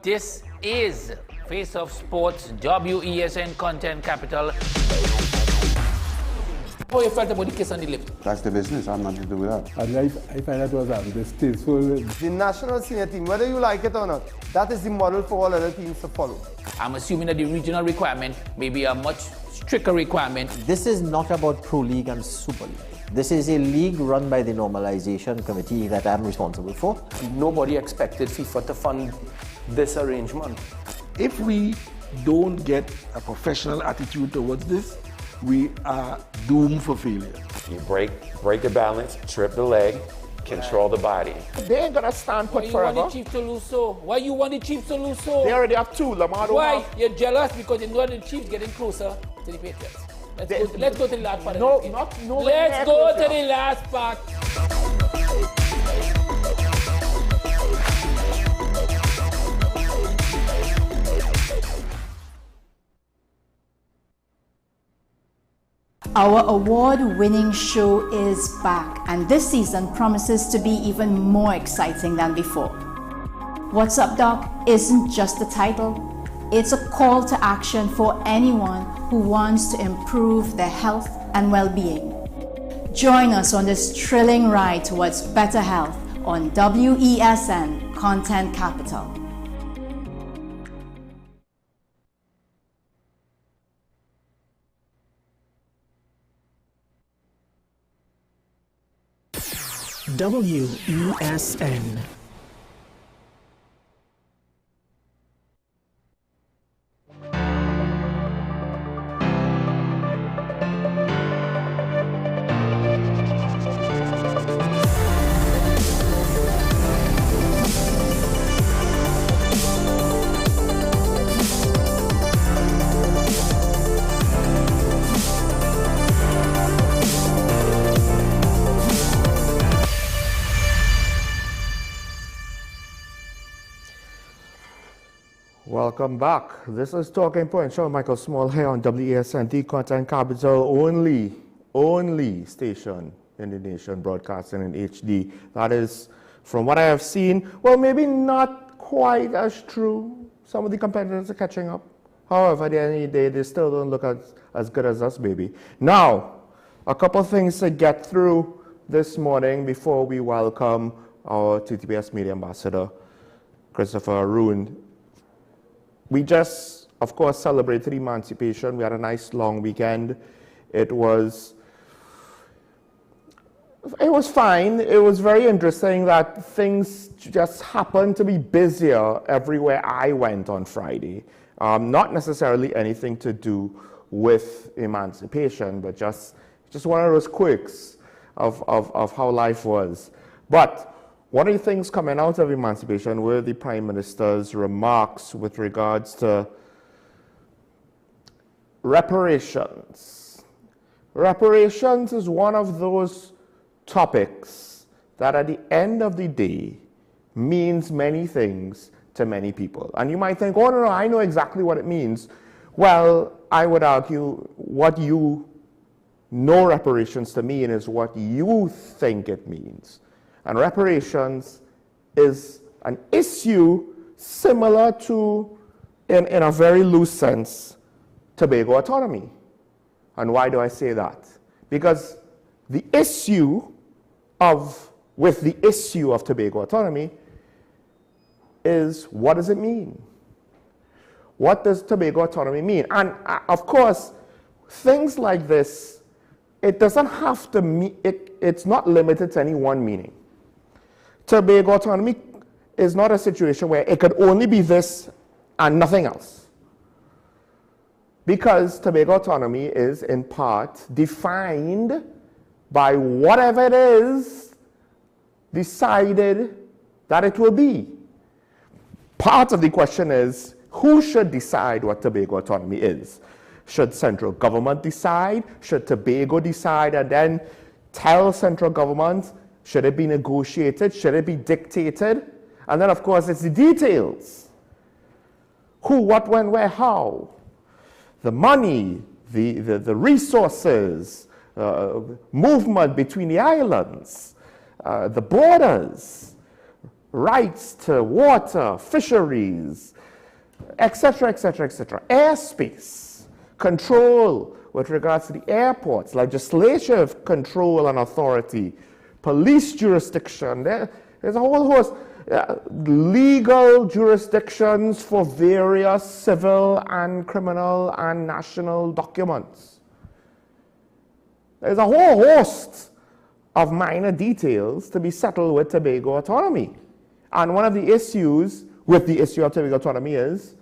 This is Face of Sports, WESN Content Capital. How you felt about the kiss on the lip? That's the business. I'm not to do with that. I find that was distasteful. The national senior team, whether you like it or not, that is the model for all other teams to follow. I'm assuming that the regional requirement may be a much stricter requirement. This is not about Pro League and Super League. This is a league run by the Normalization Committee that I'm responsible for. Nobody expected FIFA to fund this arrangement. If we don't get a professional attitude towards this, we are doomed for failure. You break the balance, trip the leg, control the body. They ain't gonna stand put forever. Why you want the Chiefs to lose so? Why you want the Chiefs to lose so? They already have two. Lamar don't Why? have. You're jealous because you know the Chiefs getting closer to the Patriots. Let's go to the last part. No, of the game. no. Let's go to the last part. Our award-winning show is back, and this season promises to be even more exciting than before. What's Up, Doc isn't just a title. It's a call to action for anyone who wants to improve their health and well-being. Join us on this thrilling ride towards better health on WESN Content Capital. WESN. Welcome back. This is Talking Point. Show Michael Small here on WESNT Content Capital, only station in the nation broadcasting in HD. That is, from what I have seen, well, maybe not quite as true. Some of the competitors are catching up. However, at the end of the day, they still don't look as good as us, baby. Now, a couple things to get through this morning before we welcome our TTPS Media Ambassador, Christopher Arun. We just, of course, celebrated emancipation. We had a nice long weekend. It was fine. It was very interesting that things just happened to be busier everywhere I went on Friday. Not necessarily anything to do with emancipation, but just one of those quirks of how life was. But one of the things coming out of emancipation were the Prime Minister's remarks with regards to reparations. Reparations is one of those topics that at the end of the day means many things to many people. And you might think, oh no, I know exactly what it means. Well, I would argue what you know reparations to mean is what you think it means. And reparations is an issue similar to, in a very loose sense, Tobago autonomy. And why do I say that? Because the issue with the issue of Tobago autonomy is, what does it mean? What does Tobago autonomy mean? And of course, things like this, it doesn't have to mean, it's not limited to any one meaning. Tobago autonomy is not a situation where it could only be this and nothing else. Because Tobago autonomy is in part defined by whatever it is decided that it will be. Part of the question is, who should decide what Tobago autonomy is? Should central government decide? Should Tobago decide and then tell central government? Should it be negotiated? Should it be dictated? And then, of course, it's the details. Who, what, when, where, how. The money, the resources, movement between the islands, the borders, rights to water, fisheries, etc., etc., etc. Airspace, control with regards to the airports, legislative control and authority, police jurisdiction. There's a whole host. Legal jurisdictions for various civil and criminal and national documents. There's a whole host of minor details to be settled with Tobago autonomy. And one of the issues with the issue of Tobago autonomy is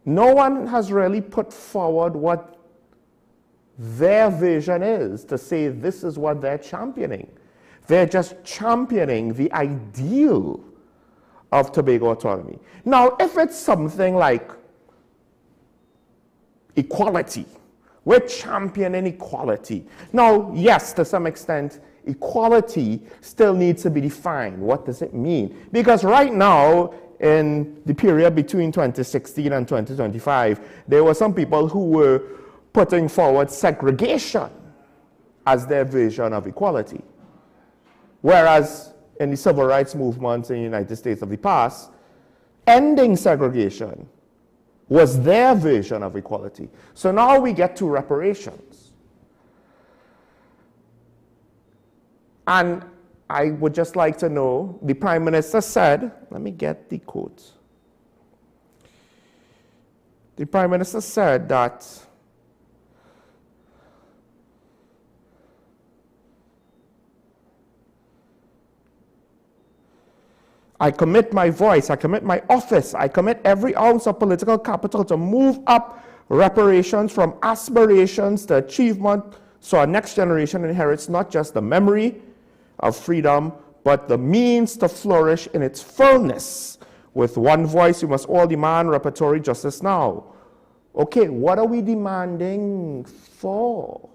no one has really put forward what their vision is to say this is what they're championing. They're just championing the ideal of Tobago autonomy. Now, if it's something like equality, we're championing equality. Now, yes, to some extent, equality still needs to be defined. What does it mean? Because right now, in the period between 2016 and 2025, there were some people who were putting forward segregation as their vision of equality. Whereas in the civil rights movements in the United States of the past, ending segregation was their vision of equality. So now we get to reparations. And I would just like to know, the Prime Minister said, let me get the quote. The Prime Minister said that I commit my voice, I commit my office, I commit every ounce of political capital to move up reparations from aspirations to achievement so our next generation inherits not just the memory of freedom, but the means to flourish in its fullness. With one voice, we must all demand reparatory justice now. Okay, what are we demanding for?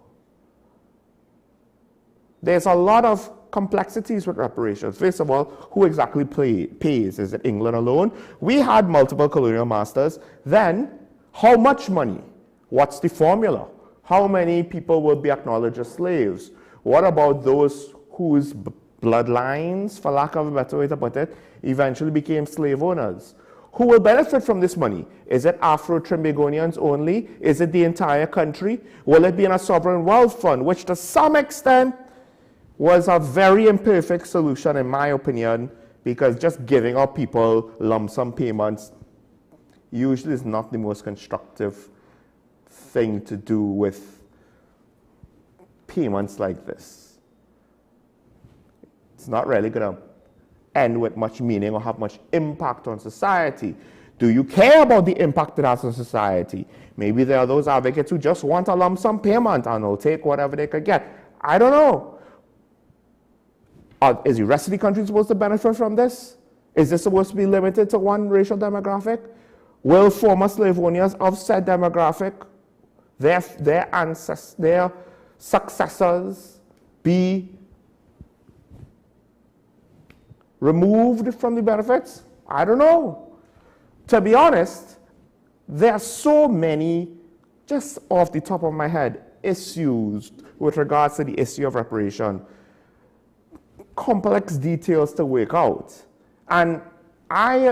There's a lot of complexities with reparations. First of all, who exactly pays? Is it England alone? We had multiple colonial masters. Then, how much money? What's the formula? How many people will be acknowledged as slaves? What about those whose bloodlines, for lack of a better way to put it, eventually became slave owners? Who will benefit from this money? Is it Afro-Trinbagonians only? Is it the entire country? Will it be in a sovereign wealth fund, which to some extent was a very imperfect solution in my opinion, because just giving out people lump sum payments usually is not the most constructive thing to do with payments like this. It's not really going to end with much meaning or have much impact on society. Do you care about the impact it has on society? Maybe there are those advocates who just want a lump sum payment and will take whatever they could get. I don't know. Is the rest of the country supposed to benefit from this? Is this supposed to be limited to one racial demographic? Will former slave owners of said demographic, their successors, be removed from the benefits? I don't know. To be honest, there are so many, just off the top of my head, issues with regards to the issue of reparation. Complex details to work out. And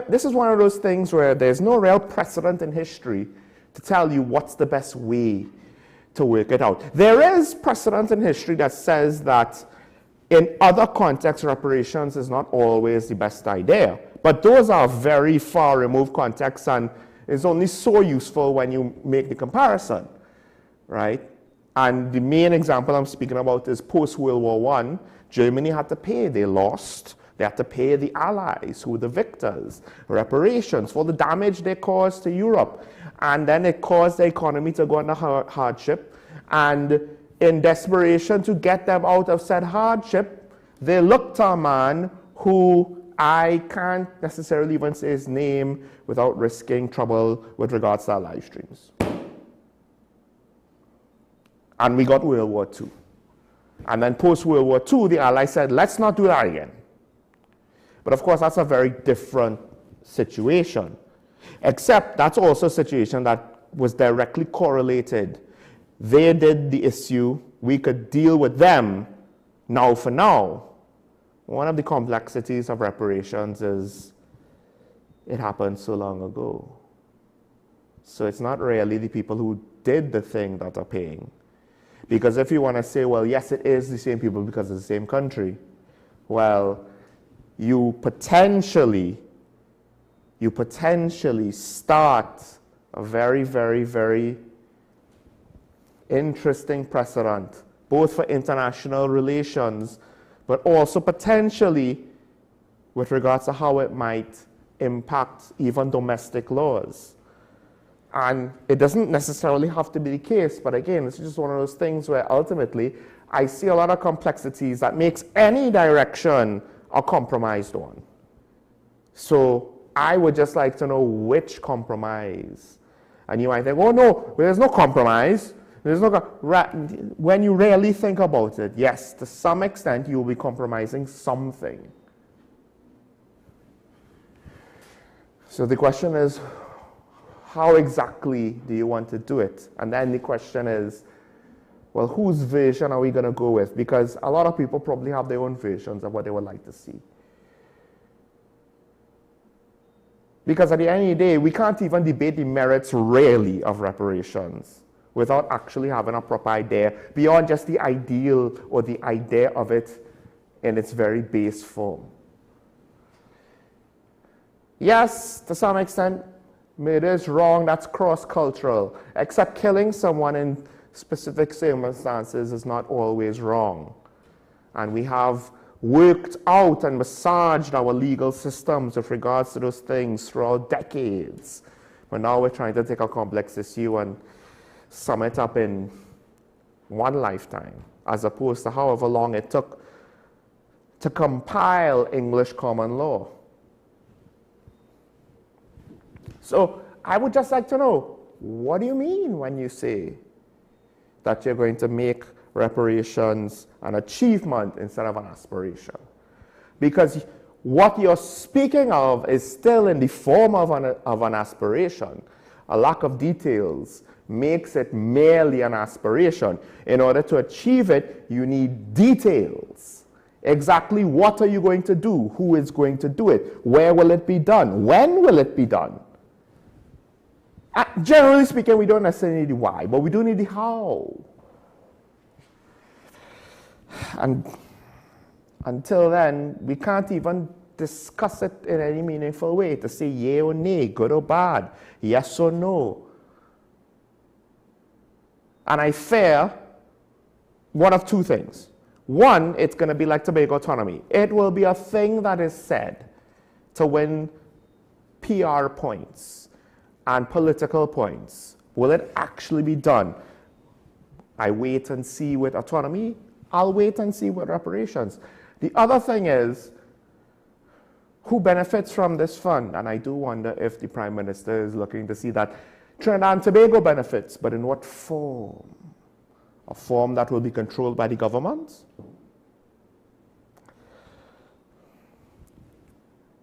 this is one of those things where there's no real precedent in history to tell you what's the best way to work it out. There is precedent in history that says that in other contexts, reparations is not always the best idea. But those are very far removed contexts and is only so useful when you make the comparison, right? And the main example I'm speaking about is post-World War I. Germany had to pay, they lost. They had to pay the Allies, who were the victors, reparations for the damage they caused to Europe. And then it caused the economy to go under hardship. And in desperation to get them out of said hardship, they looked to a man who I can't necessarily even say his name without risking trouble with regards to our live streams. And we got World War II. And then post-World War II, the Allies said, let's not do that again. But of course, that's a very different situation. Except that's also a situation that was directly correlated. They did the issue, we could deal with them now for now. one of the complexities of reparations is it happened so long ago. So it's not really the people who did the thing that are paying. Because if you want to say, well, yes, it is the same people because it's the same country, well, you potentially start a very, very, very interesting precedent, both for international relations, but also potentially with regards to how it might impact even domestic laws. And it doesn't necessarily have to be the case, but again, it's just one of those things where ultimately I see a lot of complexities that makes any direction a compromised one. So I would just like to know which compromise. And you might think, oh no, there's no compromise. There's no when you really think about it, yes, to some extent you will be compromising something. So the question is, how exactly do you want to do it? And then the question is, well, whose version are we going to go with? Because a lot of people probably have their own versions of what they would like to see. Because at the end of the day, we can't even debate the merits really of reparations without actually having a proper idea beyond just the ideal or the idea of it in its very base form. Yes, to some extent, murder is wrong, that's cross-cultural, except killing someone in specific circumstances is not always wrong. And we have worked out and massaged our legal systems with regards to those things throughout decades. But now we're trying to take a complex issue and sum it up in one lifetime, as opposed to however long it took to compile English common law. So I would just like to know, what do you mean when you say that you're going to make reparations an achievement instead of an aspiration? Because what you're speaking of is still in the form of an aspiration. A lack of details makes it merely an aspiration. In order to achieve it, you need details. Exactly what are you going to do? Who is going to do it? Where will it be done? When will it be done? Generally speaking, we don't necessarily need the why, but we do need the how. And until then, we can't even discuss it in any meaningful way to say yay or nay, good or bad, yes or no. And I fear one of two things. One, it's going to be like Tobago autonomy. It will be a thing that is said to win PR points and political points. Will it actually be done? I wait and see with autonomy. I'll wait and see with reparations. The other thing is, who benefits from this fund? And I do wonder if the Prime Minister is looking to see that Trinidad and Tobago benefits, but in what form? A form that will be controlled by the government?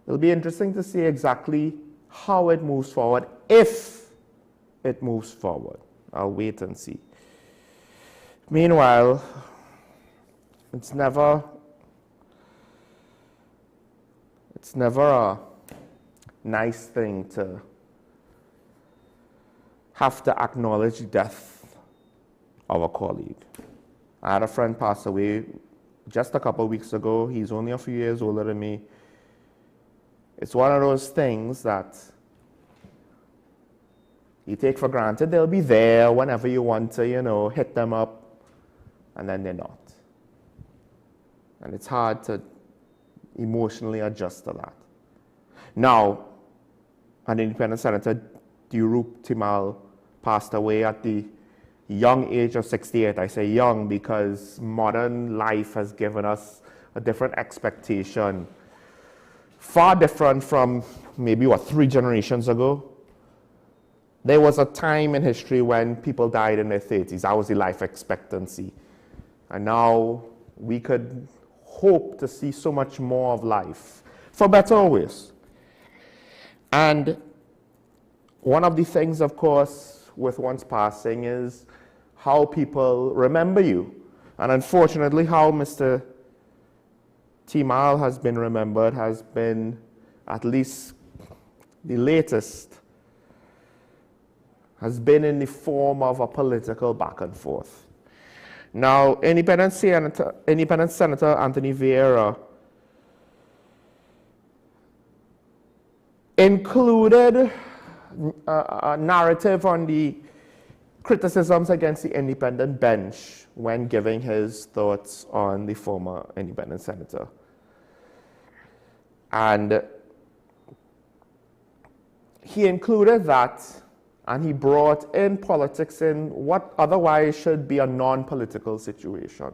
It'll be interesting to see exactly how it moves forward, if it moves forward. I'll wait and see. Meanwhile, it's never a nice thing to have to acknowledge the death of a colleague. I had a friend pass away just a couple of weeks ago. He's only a few years older than me. It's one of those things that you take for granted. They'll be there whenever you want to, hit them up, and then they're not. And it's hard to emotionally adjust to that. Now, an independent senator, Durup Timal, passed away at the young age of 68. I say young because modern life has given us a different expectation, far different from maybe, 3 generations ago. There was a time in history when people died in their 30s. That was the life expectancy. And now we could hope to see so much more of life, for better or worse. And one of the things, of course, with one's passing is how people remember you. And unfortunately, how Mr. Timal has been remembered, has been at least the latest, has been in the form of a political back and forth. Now, Independent Senator Anthony Vieira included a narrative on the criticisms against the independent bench when giving his thoughts on the former independent senator. And he included that, and he brought in politics in what otherwise should be a non-political situation.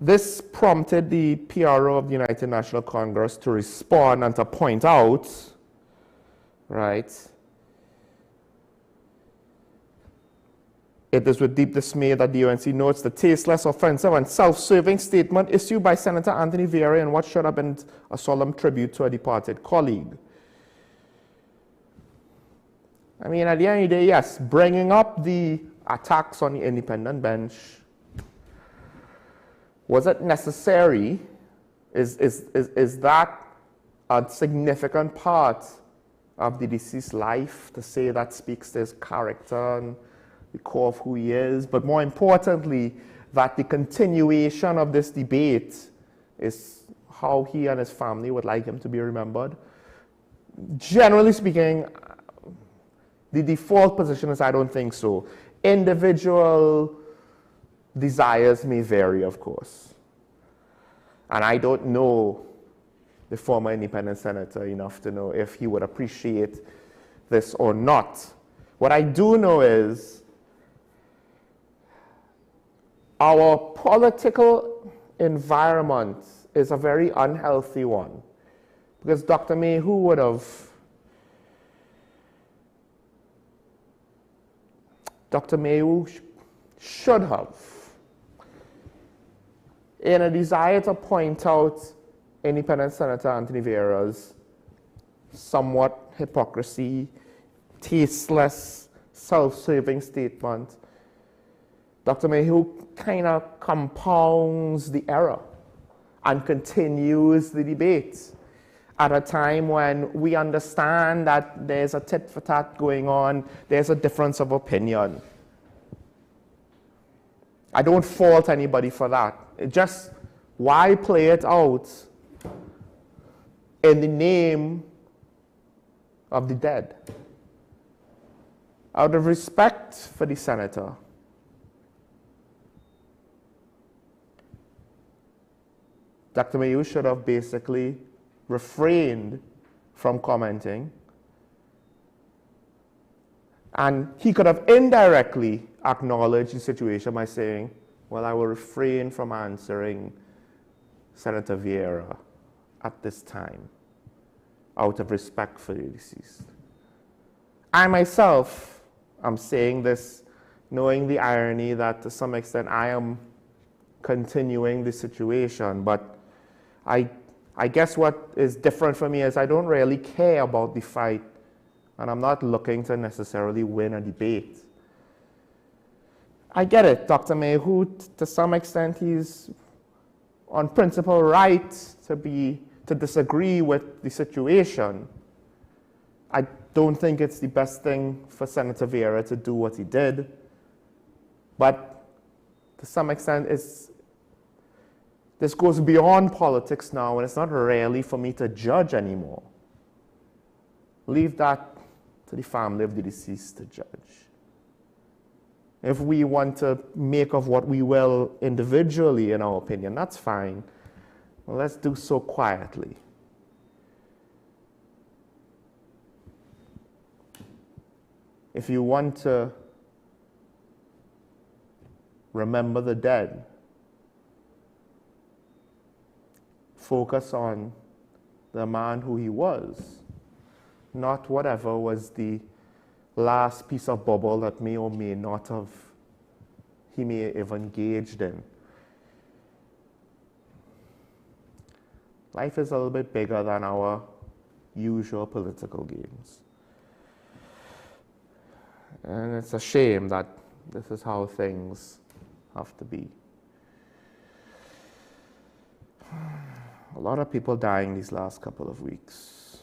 This prompted the PRO of the United National Congress to respond and to point out, right, it is with deep dismay that the UNC notes the tasteless, offensive, and self-serving statement issued by Senator Anthony Vieira in what should have been a solemn tribute to a departed colleague. I mean, at the end of the day, yes, bringing up the attacks on the independent bench, was it necessary? Is that a significant part of the deceased's life to say that speaks to his character and the core of who he is? But more importantly, that the continuation of this debate is how he and his family would like him to be remembered. Generally speaking, the default position is I don't think so. Individual desires may vary, of course. And I don't know the former independent senator enough to know if he would appreciate this or not. What I do know is our political environment is a very unhealthy one. Because Dr. Mayhew would have, Dr. Mayhew should have, in a desire to point out independent Senator Anthony Vieira's somewhat hypocrisy, tasteless, self-serving statement, Dr. Mayhew kind of compounds the error and continues the debate at a time when we understand that there's a tit-for-tat going on, there's a difference of opinion. I don't fault anybody for that. It just, why play it out in the name of the dead? Out of respect for the senator, Dr. Mayhew should have basically refrained from commenting, and he could have indirectly acknowledged the situation by saying, well, I will refrain from answering Senator Vieira at this time out of respect for the deceased. I myself am saying this knowing the irony that to some extent I am continuing the situation, but I guess what is different for me is I don't really care about the fight, and I'm not looking to necessarily win a debate. I get it, Dr. Mayhew, to some extent he's on principle right to disagree with the situation. I don't think it's the best thing for Senator Vieira to do what he did, but to some extent this goes beyond politics now, and it's not really for me to judge anymore. Leave that to the family of the deceased to judge. If we want to make of what we will individually, in our opinion, that's fine. Well, let's do so quietly. If you want to remember the dead, focus on the man who he was, not whatever was the last piece of bubble that may or may not have he may have engaged in. Life is a little bit bigger than our usual political games. And it's a shame that this is how things have to be. A lot of people dying these last couple of weeks.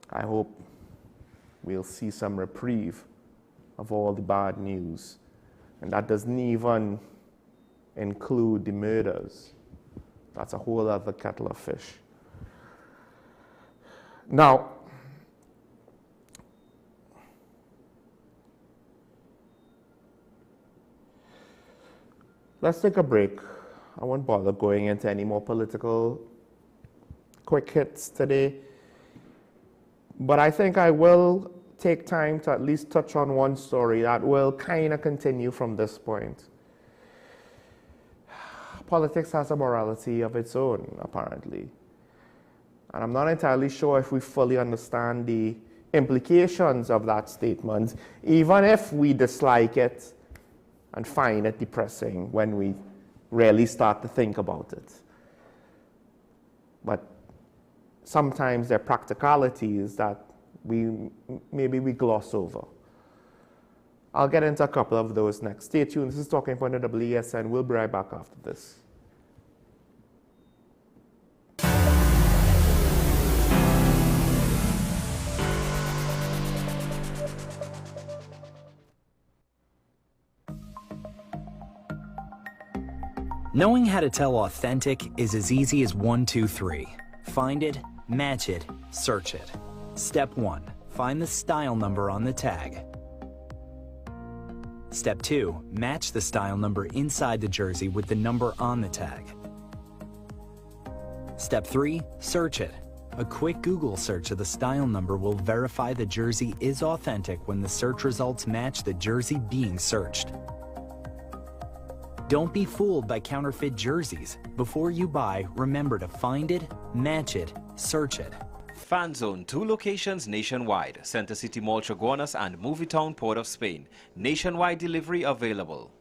I hope we'll see some reprieve of all the bad news. And that doesn't even include the murders. That's a whole other kettle of fish. Now, let's take a break. I won't bother going into any more political quick hits today. But I think I will take time to at least touch on one story that will kind of continue from this point. Politics has a morality of its own, apparently. And I'm not entirely sure if we fully understand the implications of that statement, even if we dislike it and find it depressing when we really start to think about it. But sometimes there are practicalities that maybe we gloss over. I'll get into a couple of those next. Stay tuned. This is Talking Point of WESN. We'll be right back after this. Knowing how to tell authentic is as easy as 1, 2, 3. Find it, match it, search it. Step 1. Find the style number on the tag. Step 2. Match the style number inside the jersey with the number on the tag. Step 3. Search it. A quick Google search of the style number will verify the jersey is authentic when the search results match the jersey being searched. Don't be fooled by counterfeit jerseys. Before you buy, remember to find it, match it, search it. Fan Zone, 2 locations nationwide. Center City Mall, Chaguanas and Movietown, Port of Spain. Nationwide delivery available.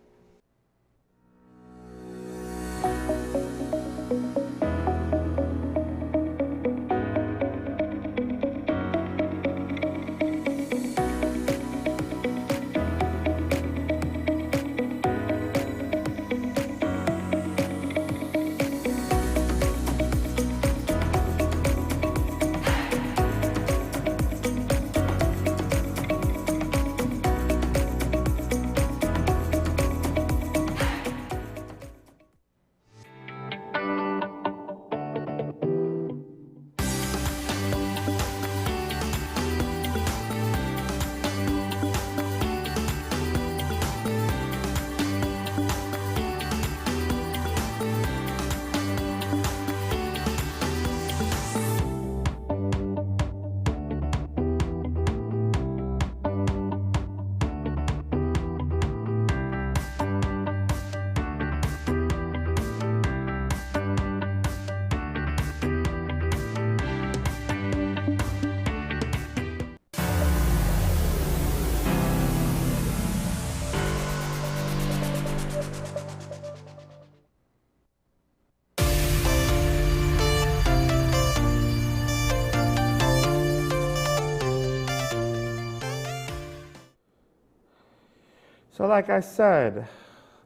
So like I said,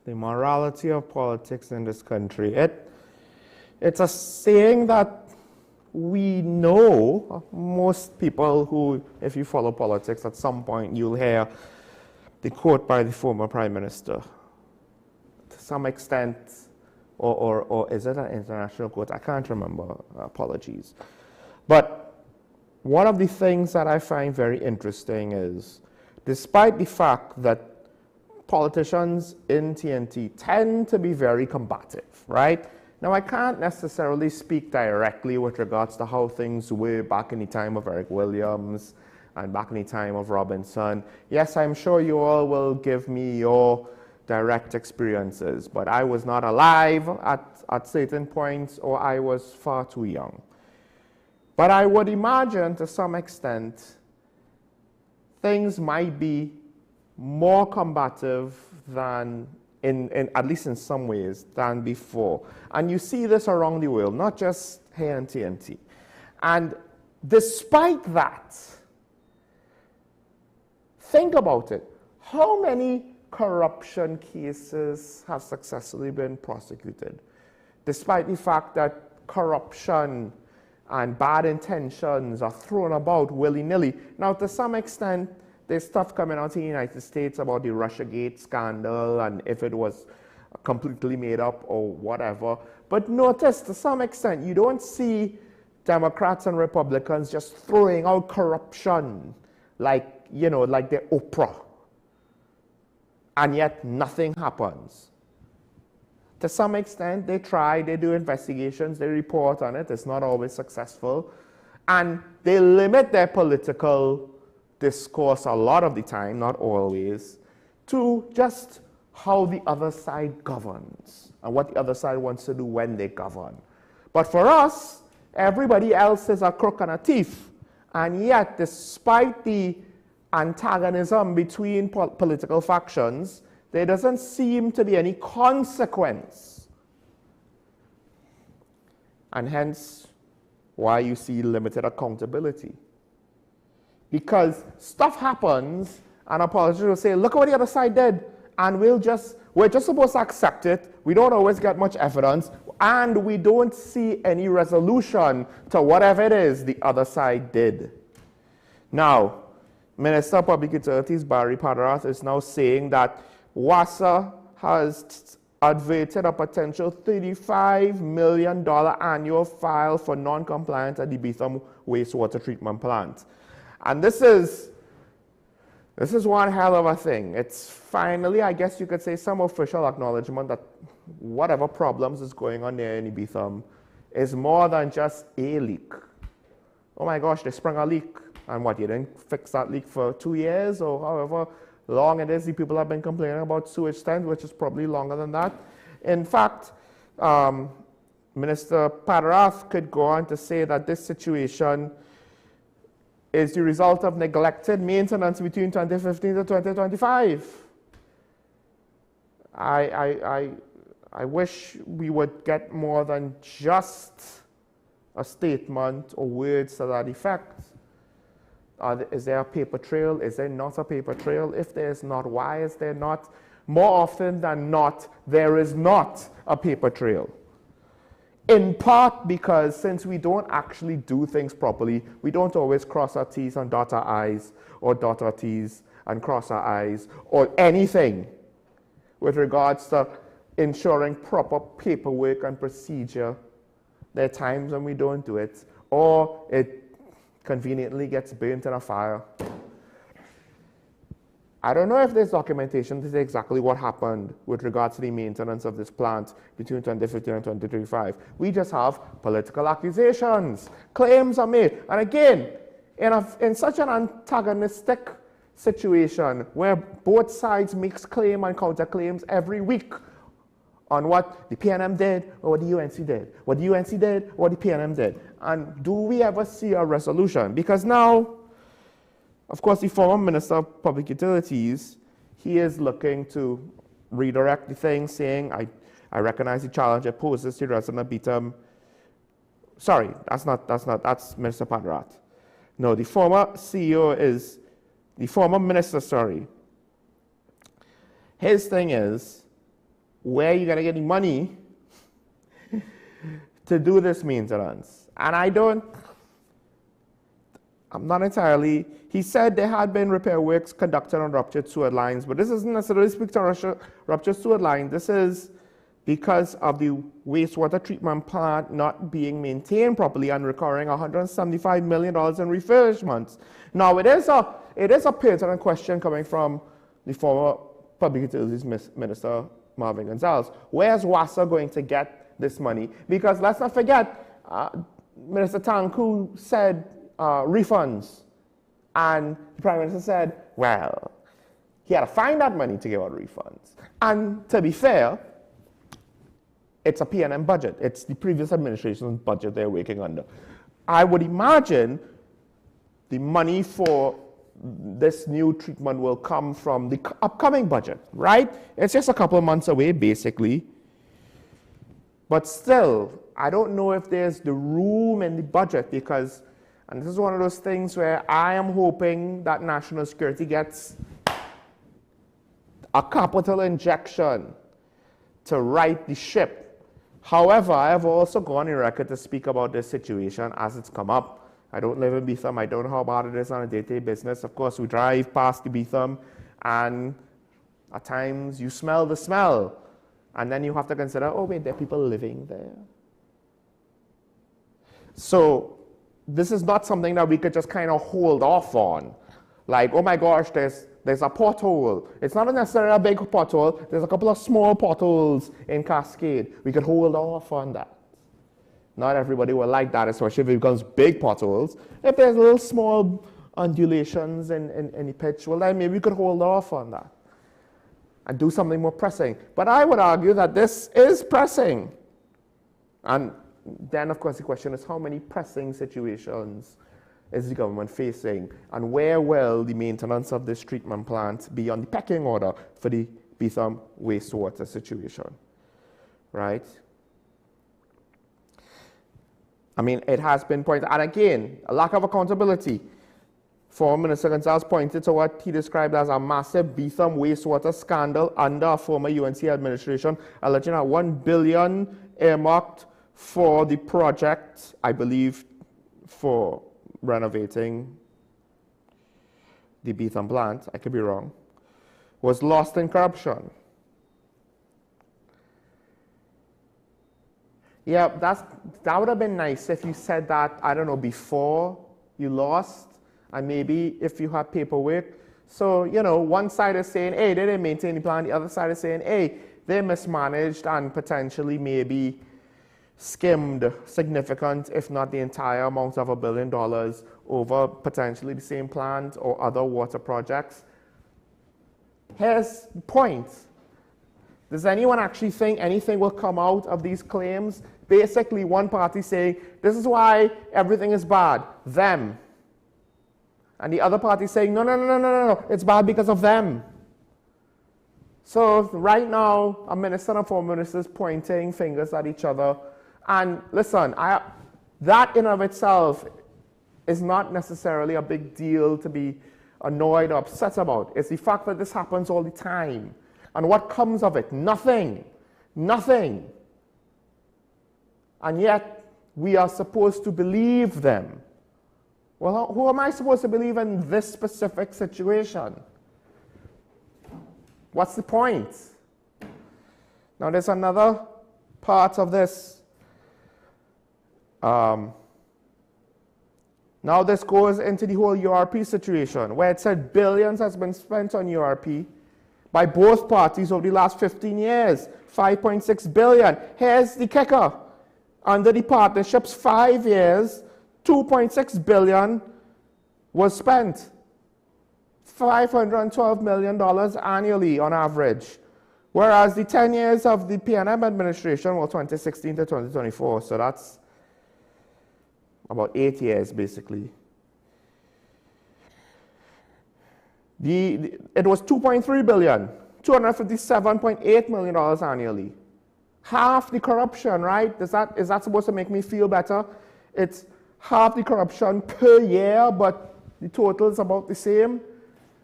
the morality of politics in this country, it's a saying that we know. Most people who, if you follow politics, at some point you'll hear the quote by the former Prime Minister. To some extent, or is it an international quote? I can't remember, apologies. But one of the things that I find very interesting is, despite the fact that politicians in TNT tend to be very combative, right? Now, I can't necessarily speak directly with regards to how things were back in the time of Eric Williams and back in the time of Robinson. Yes, I'm sure you all will give me your direct experiences, but I was not alive at certain points, or I was far too young. But I would imagine, to some extent, things might be more combative than, at least in some ways, than before. And you see this around the world, not just here in TNT. And despite that, think about it. How many corruption cases have successfully been prosecuted, despite the fact that corruption and bad intentions are thrown about willy-nilly. Now, to some extent, there's stuff coming out in the United States about the Russiagate scandal and if it was completely made up or whatever. But notice, to some extent, you don't see Democrats and Republicans just throwing out corruption like, you know, like they're Oprah. And yet nothing happens. To some extent, they try, they do investigations, they report on it. It's not always successful. And they limit their political discourse a lot of the time, not always, to just how the other side governs and what the other side wants to do when they govern. But for us, everybody else is a crook and a thief. And yet, despite the antagonism between political factions, there doesn't seem to be any consequence. And hence, why you see limited accountability. Because stuff happens, and a politician will say, look at what the other side did, and we're just supposed to accept it. We don't always get much evidence, and we don't see any resolution to whatever it is the other side did. Now, Minister of Public Utilities Barry Padarath is now saying that WASA has adverted a potential $35 million annual file for non-compliance at the Betham wastewater treatment plant. And this is one hell of a thing. It's finally, I guess you could say, some official acknowledgement that whatever problems is going on there in Betham is more than just a leak. Oh my gosh, they sprung a leak. And what, you didn't fix that leak for 2 years or however long it is? The people have been complaining about sewage tanks, which is probably longer than that. In fact, Minister Padarath could go on to say that this situation is the result of neglected maintenance between 2015 to 2025. I wish we would get more than just a statement or words to that effect. Is there a paper trail? Is there not a paper trail? If there is not, why is there not? More often than not, there is not a paper trail. In part because since we don't actually do things properly, we don't always cross our T's and dot our I's, or dot our T's and cross our I's, or anything with regards to ensuring proper paperwork and procedure. There are times when we don't do it, or it conveniently gets burnt in a fire. I don't know if there's documentation to say exactly what happened with regards to the maintenance of this plant between 2015 and 2035. We just have political accusations. Claims are made. And again, in such an antagonistic situation where both sides makes claim and counterclaims every week on what the PNM did or what the UNC did, what the UNC did or what the PNM did. And do we ever see a resolution? Because now, of course, the former Minister of Public Utilities, he is looking to redirect the thing, saying, I recognize the challenge it poses to residents of Betham. Sorry, that's Minister Padarath. No, the former CEO is, the former minister, sorry. His thing is, where are you going to get the money to do this maintenance? And I'm not entirely, he said there had been repair works conducted on ruptured sewer lines, but this isn't necessarily speak to ruptured sewer line. This is because of the wastewater treatment plant not being maintained properly and requiring $175 million in refurbishments. Now, it is a pertinent question coming from the former Public Utilities Minister, Marvin Gonzalez. Where's WASA going to get this money? Because let's not forget, Minister Tanku said refunds. And the Prime Minister said, well, he had to find that money to give out refunds. And to be fair, it's a PNM budget. It's the previous administration's budget they're working under. I would imagine the money for this new treatment will come from the upcoming budget, right? It's just a couple of months away, basically. But still, I don't know if there's the room in the budget because, and this is one of those things where I am hoping that national security gets a capital injection to right the ship. However, I have also gone in record to speak about this situation as it's come up. I don't live in Beetham. I don't know how bad it is on a day-to-day business. Of course, we drive past the Beetham, and at times you smell the smell. And then you have to consider, oh wait, there are people living there. So this is not something that we could just kind of hold off on. Like, oh my gosh, there's a pothole. It's not necessarily a big pothole. There's a couple of small potholes in Cascade. We could hold off on that. Not everybody will like that, especially if it becomes big potholes. If there's little small undulations in the pitch, well then maybe we could hold off on that and do something more pressing. But I would argue that this is pressing. And then, of course, the question is how many pressing situations is the government facing? And where will the maintenance of this treatment plant be on the pecking order for the Beetham wastewater situation? Right? I mean, it has been pointed, and again, a lack of accountability. Former Minister Gonzalez pointed to what he described as a massive Beetham wastewater scandal under a former UNC administration, alleging that $1 billion earmarked for the project, I believe, for renovating the Beetham plant, I could be wrong, was lost in corruption. Yeah, that would have been nice if you said that, I don't know, before you lost. And maybe if you have paperwork. So, you know, one side is saying, hey, they didn't maintain the plan. The other side is saying, hey, they mismanaged and potentially maybe skimmed significant, if not the entire amount of $1 billion over potentially the same plant or other water projects. Here's the point. Does anyone actually think anything will come out of these claims? Basically, one party saying, this is why everything is bad, them. And the other party saying, no, it's bad because of them. So right now, a minister and former ministers pointing fingers at each other. And listen, that in of itself is not necessarily a big deal to be annoyed or upset about. It's the fact that this happens all the time. And what comes of it? Nothing. Nothing. And yet, we are supposed to believe them. Well, who am I supposed to believe in this specific situation? What's the point? Now, there's another part of this. Now, this goes into the whole URP situation, where it said billions has been spent on URP by both parties over the last 15 years, 5.6 billion. Here's the kicker. Under the partnership's 5 years, $2.6 billion was spent. $512 million annually on average. Whereas the 10 years of the PNM administration were 2016 to 2024. So that's about 8 years, basically. It was $2.3 billion, $257.8 million annually. Half the corruption, right? Is that supposed to make me feel better? It's half the corruption per year, but the total is about the same.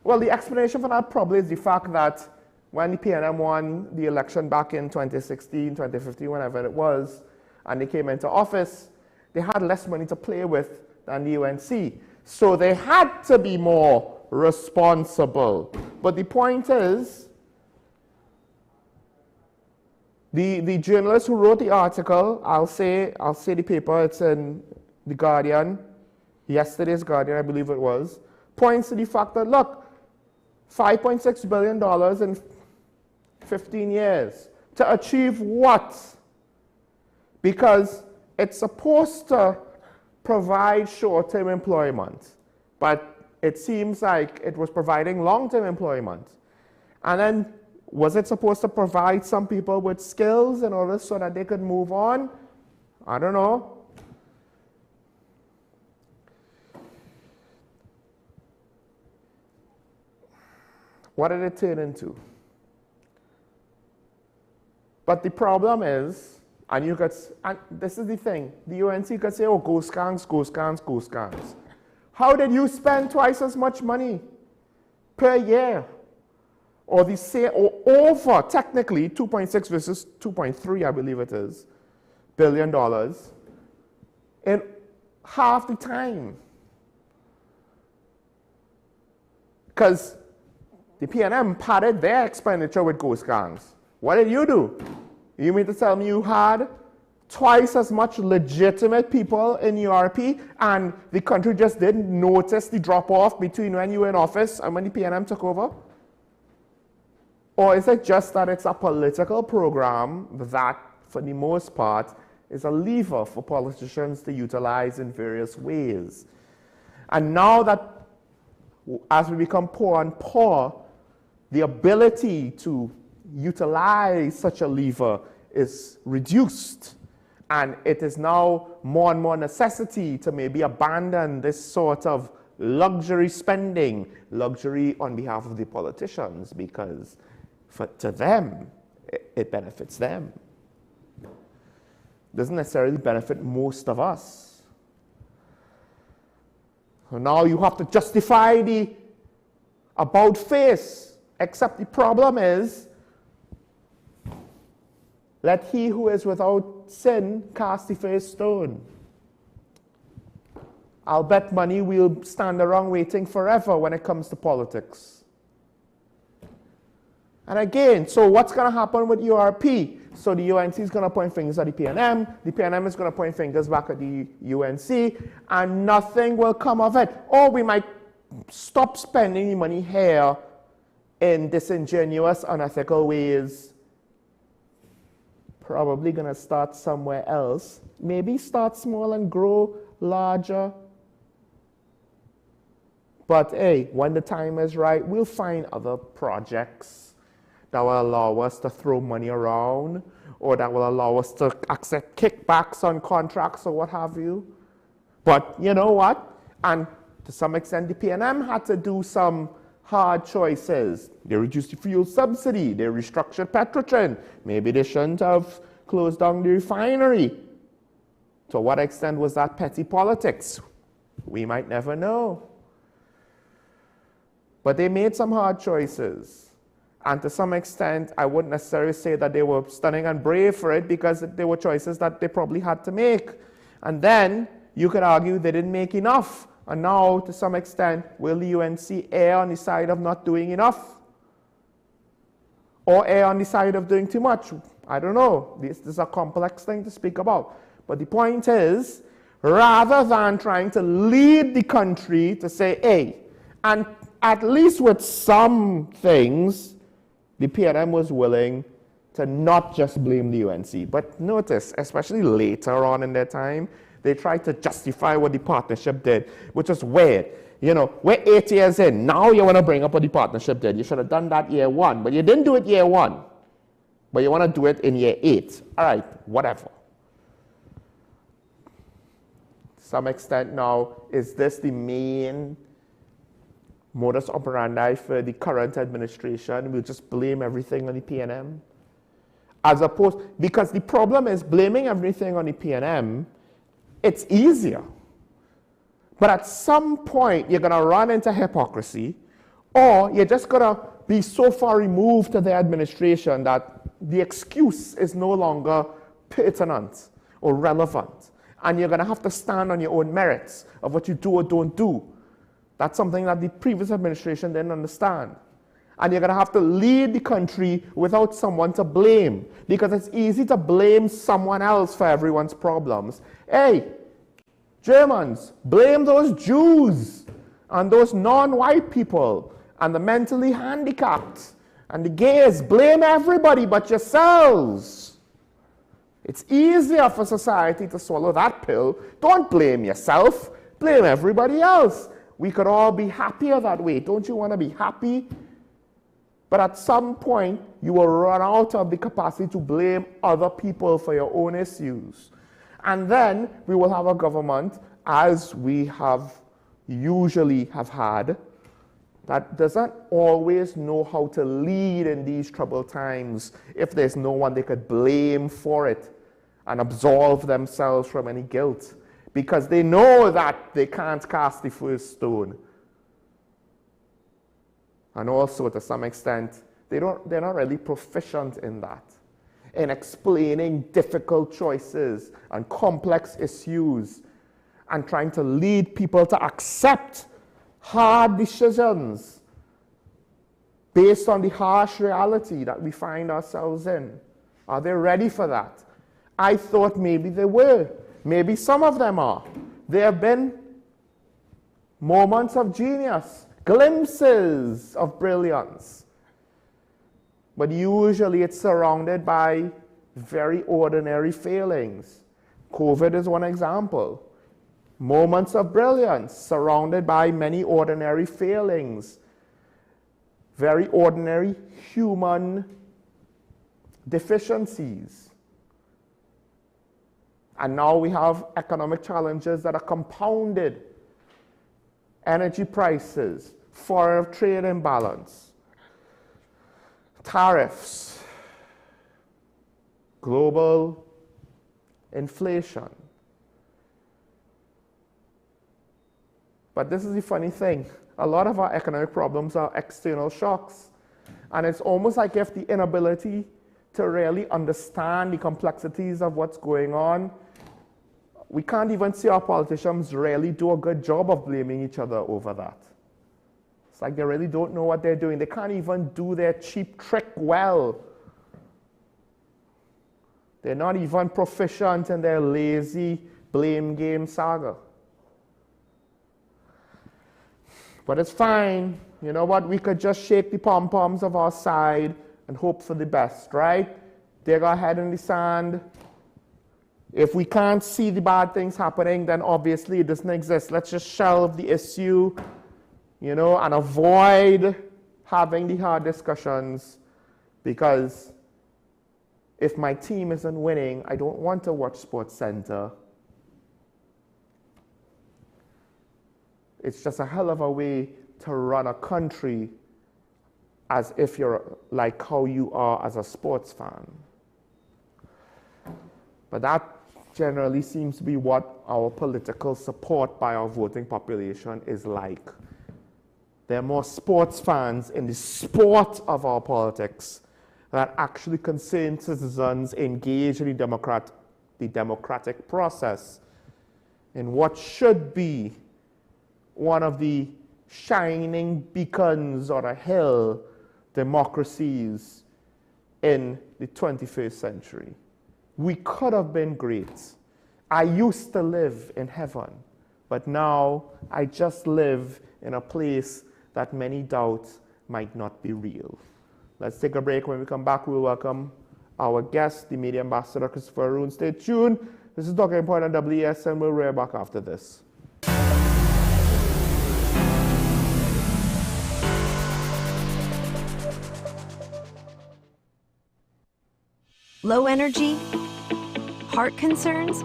Well, the explanation for that probably is the fact that when the PNM won the election back in 2016, 2015, whenever it was, and they came into office, they had less money to play with than the UNC. So they had to be more responsible. But the point is, the journalist who wrote the article, I'll say the paper, it's in The Guardian, yesterday's Guardian, I believe it was, points to the fact that, look, $5.6 billion in 15 years. To achieve what? Because it's supposed to provide short-term employment, but it seems like it was providing long-term employment. And then, was it supposed to provide some people with skills in order so that they could move on? I don't know. What did it turn into? But the problem is, and this is the thing, the UNC could say, oh, go scans, go scans, go scans. How did you spend twice as much money per year or the same, or over, technically, 2.6 versus 2.3, I believe it is, $billion in half the time. Because the PNM padded their expenditure with ghost gangs. What did you do? You mean to tell me you had twice as much legitimate people in URP and the country just didn't notice the drop-off between when you were in office and when the PNM took over? Or is it just that it's a political program that, for the most part, is a lever for politicians to utilize in various ways? And now that, as we become poor and poor, the ability to utilize such a lever is reduced. And it is now more and more necessity to maybe abandon this sort of luxury spending, luxury on behalf of the politicians, because to them, it benefits them. Doesn't necessarily benefit most of us. So now you have to justify the about face, except the problem is, let he who is without sin cast the first stone. I'll bet money we'll stand around waiting forever when it comes to politics. And again, so what's going to happen with URP? So the UNC is going to point fingers at the PNM is going to point fingers back at the UNC, and nothing will come of it. Or we might stop spending the money here in disingenuous, unethical ways. Probably going to start somewhere else. Maybe start small and grow larger. But hey, when the time is right, we'll find other projects that will allow us to throw money around, or that will allow us to accept kickbacks on contracts or what have you. But you know what? And to some extent, the PNM had to do some hard choices. They reduced the fuel subsidy. They restructured Petrotrin. Maybe they shouldn't have closed down the refinery. To what extent was that petty politics? We might never know. But they made some hard choices. And to some extent, I wouldn't necessarily say that they were stunning and brave for it, because they were choices that they probably had to make. And then you could argue they didn't make enough. And now, to some extent, will the UNC err on the side of not doing enough? Or err on the side of doing too much? I don't know. This is a complex thing to speak about. But the point is, rather than trying to lead the country to say, hey, and at least with some things, the PNM was willing to not just blame the UNC. But notice, especially later on in their time, they tried to justify what the partnership did, which is weird. You know, we're 8 years in. Now you want to bring up what the partnership did. You should have done that year 1, but you didn't do it year 1. But you want to do it in year 8. All right, whatever. To some extent now, is this the main modus operandi for the current administration? We'll just blame everything on the PNM? As opposed, because the problem is blaming everything on the PNM, it's easier. But at some point, you're going to run into hypocrisy, or you're just going to be so far removed to the administration that the excuse is no longer pertinent or relevant. And you're going to have to stand on your own merits of what you do or don't do. That's something that the previous administration didn't understand. And you're going to have to lead the country without someone to blame, because it's easy to blame someone else for everyone's problems. Hey, Germans, blame those Jews and those non-white people and the mentally handicapped and the gays. Blame everybody but yourselves. It's easier for society to swallow that pill. Don't blame yourself. Blame everybody else. We could all be happier that way. Don't you want to be happy? But at some point, you will run out of the capacity to blame other people for your own issues. And then we will have a government, as we have usually have had, that doesn't always know how to lead in these troubled times if there's no one they could blame for it and absolve themselves from any guilt, because they know that they can't cast the first stone. And also, to some extent, they're not really proficient in that, in explaining difficult choices and complex issues and trying to lead people to accept hard decisions based on the harsh reality that we find ourselves in. Are they ready for that? I thought maybe they were. Maybe some of them are. There have been moments of genius, glimpses of brilliance. But usually it's surrounded by very ordinary failings. COVID is one example. Moments of brilliance surrounded by many ordinary failings. Very ordinary human deficiencies. And now we have economic challenges that are compounded. Energy prices, foreign trade imbalance, tariffs, global inflation. But this is the funny thing. A lot of our economic problems are external shocks. And it's almost like if the inability to really understand the complexities of what's going on, we can't even see our politicians really do a good job of blaming each other over that. It's like they really don't know what they're doing. They can't even do their cheap trick well. They're not even proficient in their lazy blame game saga. But it's fine. You know what? We could just shake the pom-poms of our side and hope for the best, right? Dig our head in the sand. If we can't see the bad things happening, then obviously it doesn't exist. Let's just shelve the issue, you know, and avoid having the hard discussions, because if my team isn't winning, I don't want to watch Sports Center. It's just a hell of a way to run a country as if you're like how you are as a sports fan. But that generally seems to be what our political support by our voting population is like. There are more sports fans in the sport of our politics that actually concerned citizens engage in the democratic process in what should be one of the shining beacons on a hill democracies in the 21st century. We could have been great. I used to live in heaven, but now I just live in a place that many doubt might not be real. Let's take a break. When we come back, we'll welcome our guest, the media ambassador, Christopher Arun. Stay tuned. This is Talking Point on WES, and we'll be right back after this. Low energy? Heart concerns?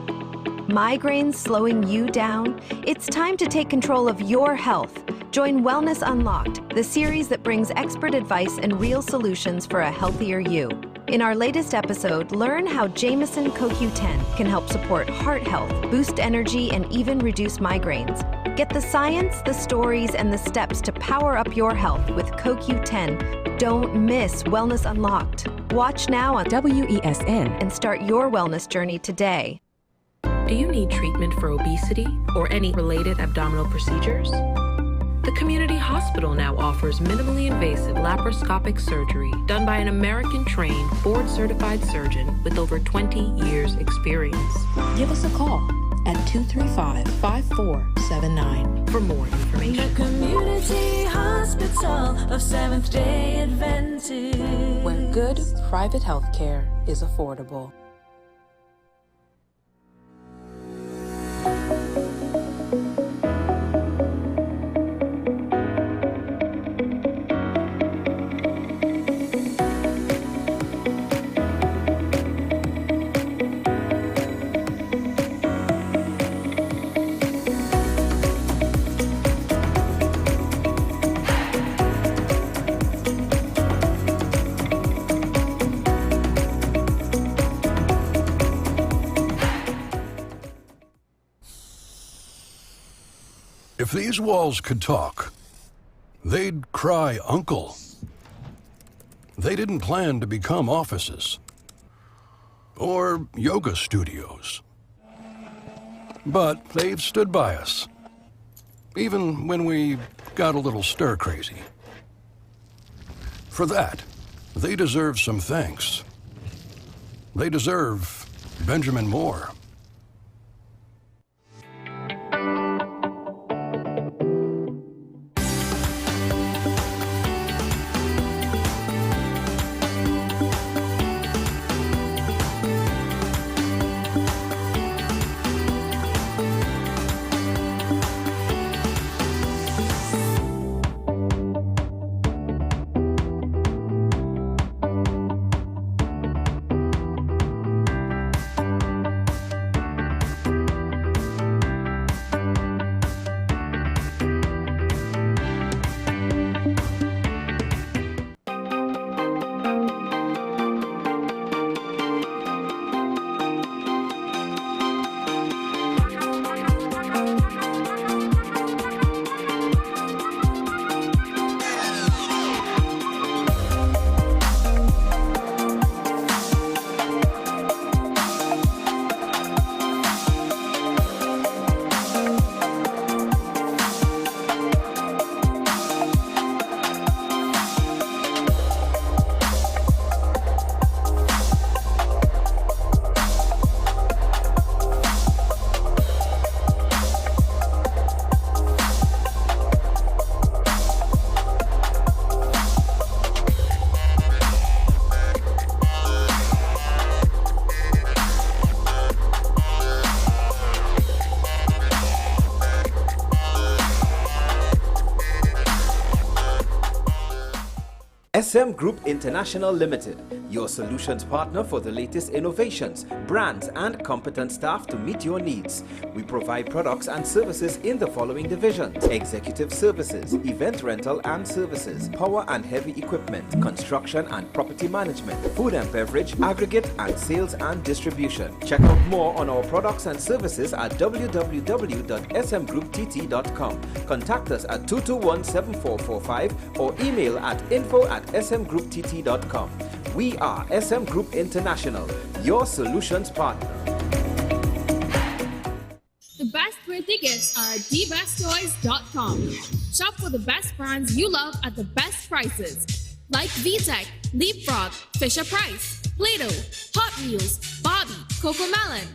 Migraines slowing you down? It's time to take control of your health. Join Wellness Unlocked, the series that brings expert advice and real solutions for a healthier you. In our latest episode, learn how Jameson CoQ10 can help support heart health, boost energy, and even reduce migraines. Get the science, the stories, and the steps to power up your health with CoQ10. Don't miss Wellness Unlocked. Watch now on WESN and start your wellness journey today. Do you need treatment for obesity or any related abdominal procedures? The community hospital now offers minimally invasive laparoscopic surgery done by an American-trained, board-certified surgeon with over 20 years' experience. Give us a call at 235-5479 for more information. The Community Hospital of Seventh-day Adventist, where good private health care is affordable. If these walls could talk, they'd cry uncle. They didn't plan to become offices or yoga studios. But they've stood by us, even when we got a little stir-crazy. For that, they deserve some thanks. They deserve Benjamin Moore. SM Group International Limited, your solutions partner for the latest innovations, brands and competent staff to meet your needs. We provide products and services in the following divisions: executive services, event rental and services, power and heavy equipment, construction and property management, food and beverage, aggregate and sales and distribution. Check out more on our products and services at www.smgrouptt.com. Contact us at 221-7445 or email at info@smgrouptt.com. We are SM Group International, your solutions partner. The best birthday gifts are at dbesttoys.com. Shop for the best brands you love at the best prices, like VTech, Leapfrog, Fisher Price, Play-Doh, Hot Wheels, Barbie, Cocomelon,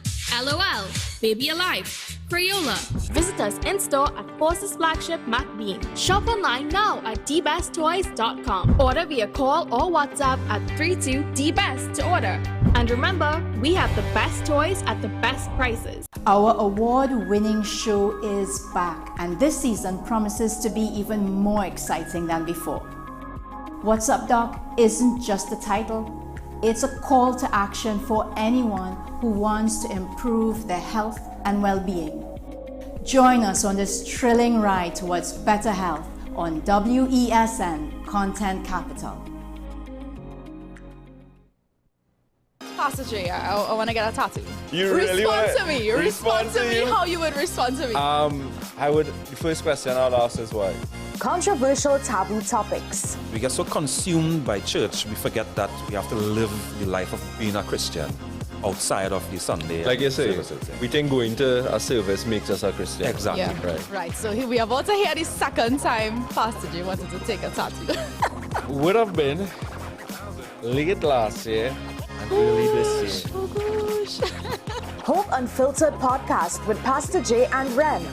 LOL, Baby Alive, Crayola. Visit us in-store at Forces Flagship MacBean. Shop online now at dbesttoys.com. Order via call or WhatsApp at 32DBEST to order. And remember, we have the best toys at the best prices. Our award-winning show is back, and this season promises to be even more exciting than before. What's Up, Doc isn't just a title. It's a call to action for anyone who wants to improve their health and well-being. Join us on this thrilling ride towards better health on WESN Content Capital. Pastor J, I want to get a tattoo. You really respond to me. Respond to me how you would respond to me. The first question I'll ask is why? Controversial taboo topics. We get so consumed by church, we forget that we have to live the life of being a Christian outside of the Sunday. Like you say, we think going to a service makes us a Christian. Exactly. Yeah. Right. So we are about to hear the second time Pastor J wanted to take a tattoo. Would have been late last year and early this year. Oh gosh. Hope Unfiltered podcast with Pastor J and Ren.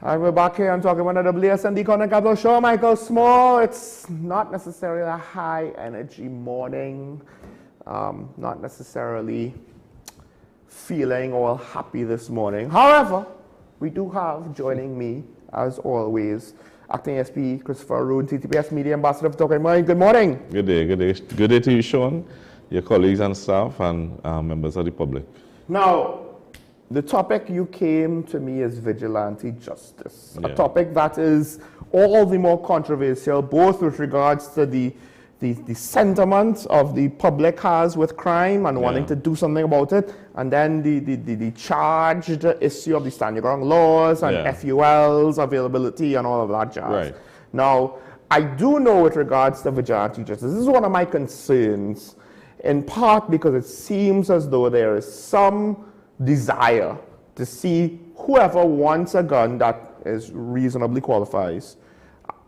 And we're back here and talking about the WSND Content Capital Show. Michael Small. It's not necessarily a high energy morning. Not necessarily feeling all happy this morning. However, we do have joining me, as always, Acting SP Christopher Roon, TTPS Media Ambassador of Talking Mind. Good morning. Good day. Good day. Good day to you, Sean, your colleagues and staff, and members of the public. Now, the topic you came to me is vigilante justice, Yeah. a topic that is all the more controversial, both with regards to the the sentiment of the public has with crime and wanting to do something about it, and then the charged issue of the stand your ground laws and FULs, availability, and all of that jazz. Right. Now, I do know with regards to vigilante justice, this is one of my concerns, in part because it seems as though there is some desire to see whoever wants a gun that is reasonably qualifies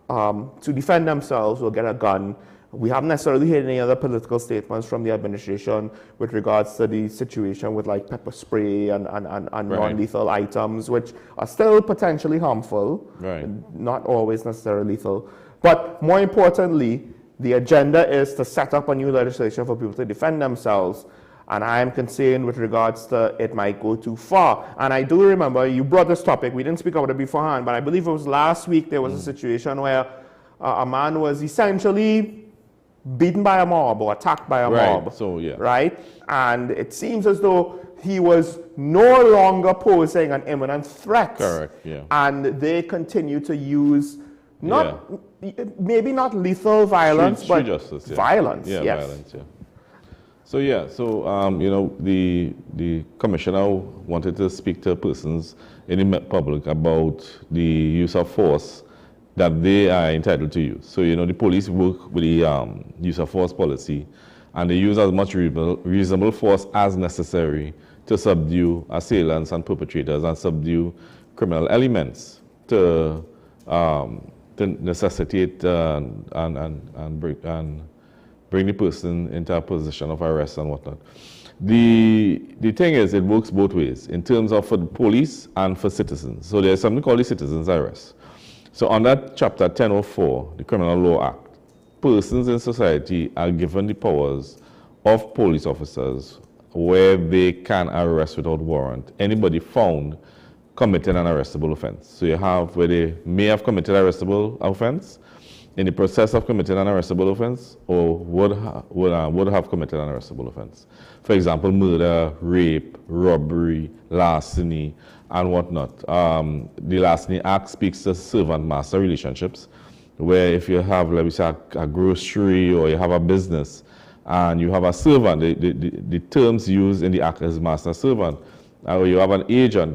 to defend themselves will get a gun. We haven't necessarily heard any other political statements from the administration with regards to the situation with like pepper spray and non-lethal items, which are still potentially harmful, not always necessarily lethal. But more importantly, the agenda is to set up a new legislation for people to defend themselves. And I am concerned with regards to it might go too far. And I do remember you brought this topic. We didn't speak about it beforehand, but I believe it was last week there was a situation where a man was essentially beaten by a mob or attacked by a mob. So, right? And it seems as though he was no longer posing an imminent threat. Correct, yeah. And they continue to use maybe not lethal violence, but justice, violence. Yeah, yes. violence, yeah. So you know, the commissioner wanted to speak to persons in the public about the use of force that they are entitled to use. So, you know, the police work with the use of force policy, and they use as much reasonable force as necessary to subdue assailants and perpetrators and subdue criminal elements to necessitate and bring the person into a position of arrest and whatnot. The thing is, it works both ways in terms of for the police and for citizens. So there's something called the citizens arrest. So under Chapter 1004, the Criminal Law Act, persons in society are given the powers of police officers where they can arrest without warrant anybody found committing an arrestable offense. So you have where they may have committed arrestable offense, in the process of committing an arrestable offense, or would have committed an arrestable offense. For example, murder, rape, robbery, larceny, and whatnot. The Larceny Act speaks to servant-master relationships, where if you have, let me say, a grocery or you have a business and you have a servant, the terms used in the Act is master-servant, or you have an agent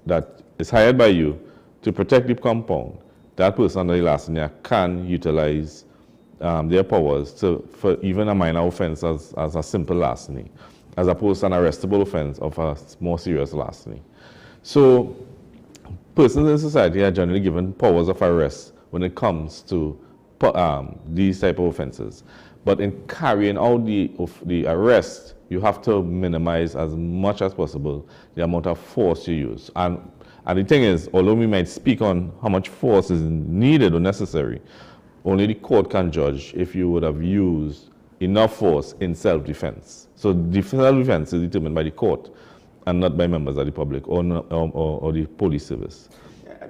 that is hired by you to protect the compound. That person under the Larceny Act can utilize their powers for even a minor offense as a simple larceny, as opposed to an arrestable offense of a more serious larceny. So persons in society are generally given powers of arrest when it comes to these type of offenses. But in carrying out the arrest, you have to minimize as much as possible the amount of force you use. And the thing is, although we might speak on how much force is needed or necessary, only the court can judge if you would have used enough force in self-defense. So the self-defense is determined by the court and not by members of the public or the police service.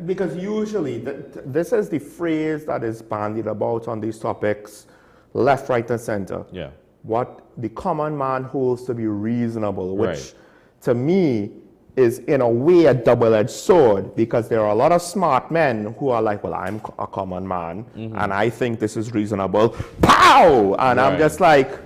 Because usually, this is the phrase that is bandied about on these topics, left, right, and center. Yeah. What the common man holds to be reasonable, which to me is in a way a double-edged sword, because there are a lot of smart men who are like, well, I'm a common man, and I think this is reasonable. Pow! And I'm just like,